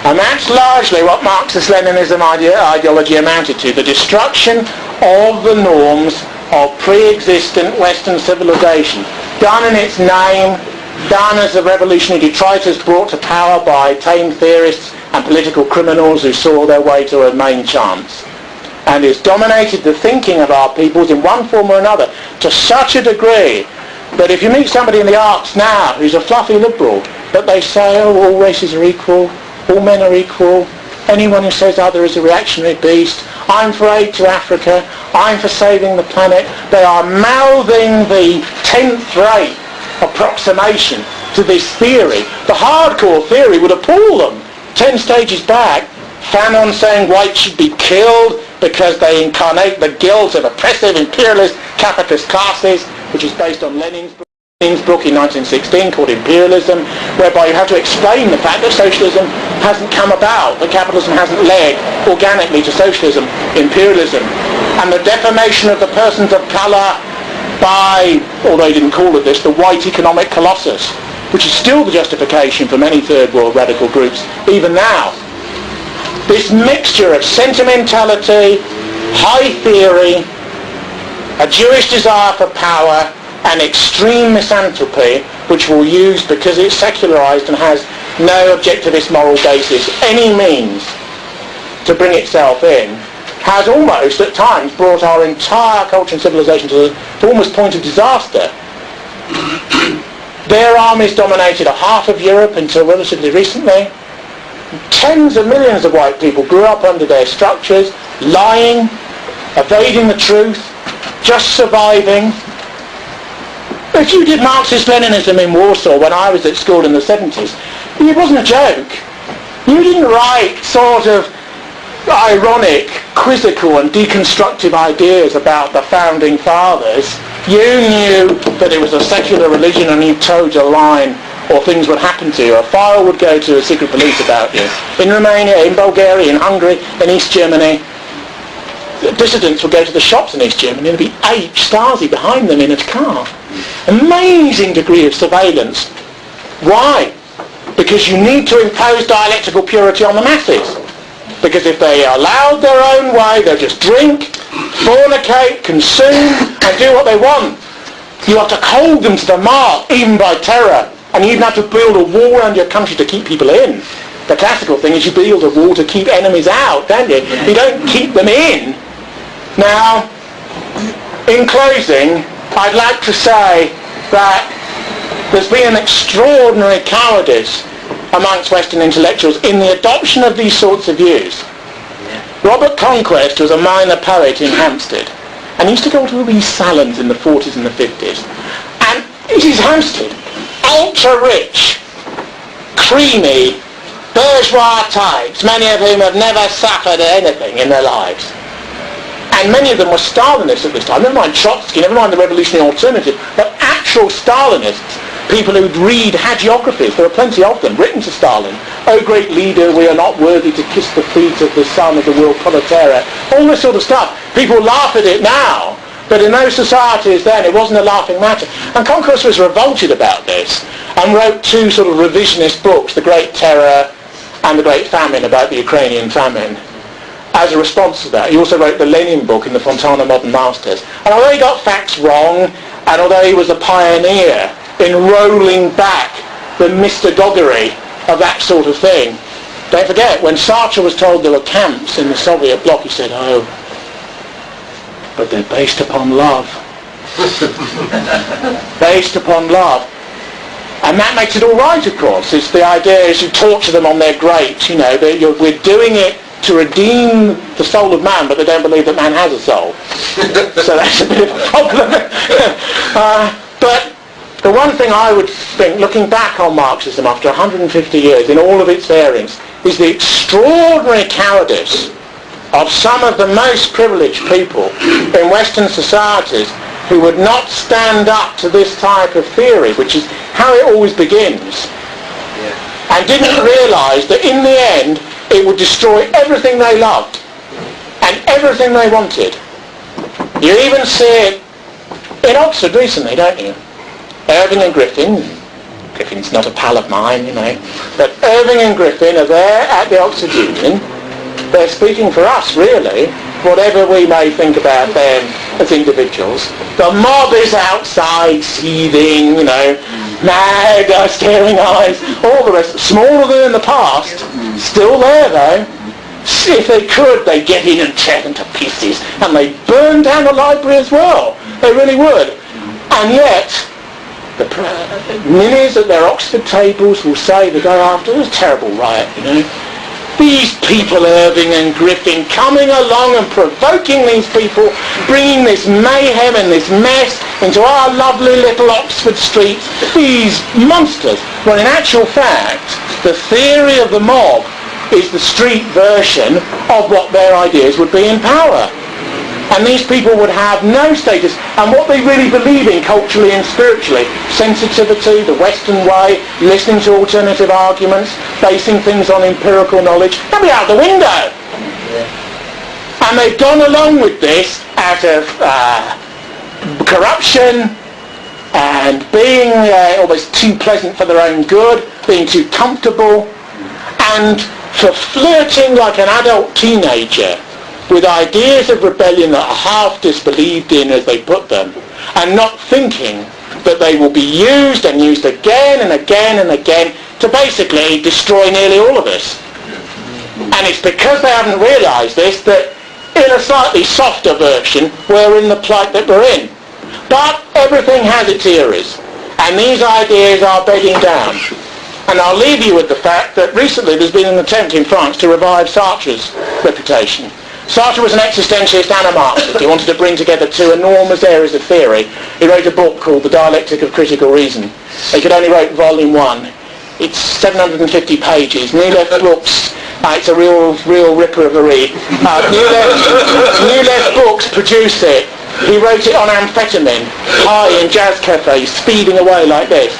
And that's largely what Marxist-Leninism ideology amounted to, the destruction of the norms of pre-existent Western civilization, done in its name, done as a revolutionary detritus brought to power by tame theorists and political criminals who saw their way to a main chance. And it's dominated the thinking of our peoples in one form or another to such a degree that if you meet somebody in the arts now who's a fluffy liberal, but they say, oh, all races are equal, all men are equal, anyone who says other is a reactionary beast, I'm for aid to Africa, I'm for saving the planet, they are mouthing the 10th rate approximation to this theory. The hardcore theory would appall them. 10 stages back, Fanon saying whites should be killed because they incarnate the guilt of oppressive imperialist capitalist classes, which is based on Lenin's book in 1916 called Imperialism, whereby you have to explain the fact that socialism hasn't come about, that capitalism hasn't led organically to socialism, imperialism, and the defamation of the persons of colour by, although he didn't call it this, the white economic colossus, which is still the justification for many third world radical groups, even now. This mixture of sentimentality, high theory, a Jewish desire for power, and extreme misanthropy, which will use, because it's secularized and has no objectivist moral basis, any means to bring itself in, has almost at times brought our entire culture and civilization to almost point of disaster. Their armies dominated a half of Europe until relatively recently. Tens of millions of white people grew up under their structures, lying, evading the truth, just surviving. If you did Marxist-Leninism in Warsaw when I was at school in the 70s, it wasn't a joke. You didn't write sort of ironic, quizzical and deconstructive ideas about the founding fathers. You knew that it was a secular religion and you toed a line or things would happen to you. A file would go to the secret police about you. In Romania, in Bulgaria, in Hungary, in East Germany, dissidents would go to the shops in East Germany and there'd be H. Stasi behind them in a car. Amazing degree of surveillance. Why? Because you need to impose dialectical purity on the masses. Because if they are allowed their own way, they'll just drink, fornicate, consume, and do what they want. You have to hold them to the mark, even by terror. And you even have to build a wall around your country to keep people in. The classical thing is you build a wall to keep enemies out, don't you? You don't keep them in. Now, in closing, I'd like to say that there's been an extraordinary cowardice amongst Western intellectuals in the adoption of these sorts of views. Robert Conquest was a minor poet in Hampstead, and he used to go to all these salons in the 40s and the 50s. And it is Hampstead, ultra-rich, creamy, bourgeois types, many of whom have never suffered anything in their lives. And many of them were Stalinists at this time. Never mind Trotsky, never mind the revolutionary alternative, but actual Stalinists, people who'd read hagiographies, there are plenty of them, written to Stalin. Oh, great leader, we are not worthy to kiss the feet of the son of the world proletariat. All this sort of stuff. People laugh at it now, but in those societies then it wasn't a laughing matter. And Conquest was revolted about this and wrote two sort of revisionist books, The Great Terror and The Great Famine, about the Ukrainian famine. As a response to that, he also wrote the Lenin book in the Fontana Modern Masters. And although he got facts wrong, and although he was a pioneer in rolling back the mystagogery of that sort of thing, don't forget, when Sartre was told there were camps in the Soviet bloc, he said, oh, but they're based upon love. Based upon love. And that makes it all right, of course. It's the idea is you torture them on their grates, you know, we're doing it to redeem the soul of man, but they don't believe that man has a soul. So that's a bit of a problem. But the one thing I would think, looking back on Marxism after 150 years in all of its variants, is the extraordinary cowardice of some of the most privileged people in Western societies who would not stand up to this type of theory, which is how it always begins, and didn't realise that in the end it would destroy everything they loved and everything they wanted. You even see it in Oxford recently, don't you? Irving and Griffin. Griffin's not a pal of mine, you know. But Irving and Griffin are there at the Oxford Union. They're speaking for us, really, whatever we may think about them as individuals. The mob is outside, seething, you know, mad, staring eyes, all the rest. Smaller than in the past, still there though. If they could, they'd get in and tear them to pieces, and they'd burn down the library as well. They really would. And yet, the ninnies at their Oxford tables will say the day after, it was a terrible riot, you know. These people, Irving and Griffin, coming along and provoking these people, bringing this mayhem and this mess into our lovely little Oxford streets, these monsters. Well, in actual fact, the theory of the mob is the street version of what their ideas would be in power. And these people would have no status, and what they really believe in culturally and spiritually, sensitivity, the Western way, listening to alternative arguments, basing things on empirical knowledge, they'll be out the window. And they've gone along with this out of corruption and being almost too pleasant for their own good, being too comfortable, and for flirting like an adult teenager with ideas of rebellion that are half disbelieved in as they put them, and not thinking that they will be used and used again and again and again to basically destroy nearly all of us. And it's because they haven't realised this that in a slightly softer version we're in the plight that we're in. But everything has its eras, and these ideas are bedding down. And I'll leave you with the fact that recently there's been an attempt in France to revive Sartre's reputation. Sartre was an existentialist and a Marxist. He wanted to bring together two enormous areas of theory. He wrote a book called The Dialectic of Critical Reason. He could only write volume 1. It's 750 pages. New Left books. It's a real ripper of a read. New Left books produce it. He wrote it on amphetamine, high in jazz cafes, speeding away like this.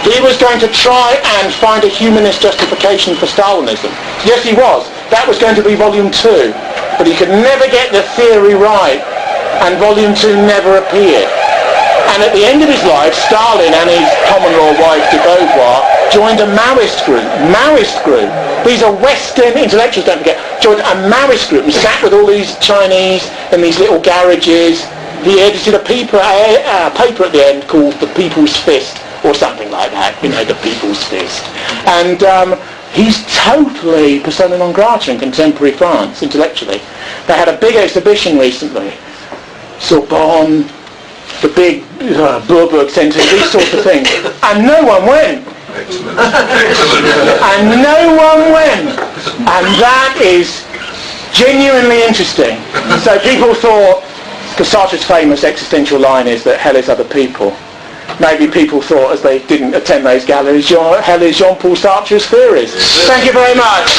He was going to try and find a humanist justification for Stalinism. Yes, he was. That was going to be volume 2. But he could never get the theory right, and volume 2 never appeared. And at the end of his life, Stalin and his common-law wife de Beauvoir joined a Maoist group. These are Western intellectuals, don't forget. Joined a Maoist group and sat with all these Chinese in these little garages. He edited a paper at the end called The People's Fist, or something like that, The People's Fist. And he's totally persona non grata in contemporary France, intellectually. They had a big exhibition recently. Sorbonne, the big Bourbourg Centre, these sorts of things. And no one went. And no one went. And that is genuinely interesting. So people thought, because Sartre's famous existential line is that hell is other people. Maybe people thought, as they didn't attend those galleries, hell is Jean-Paul Sartre's theories. Thank you very much.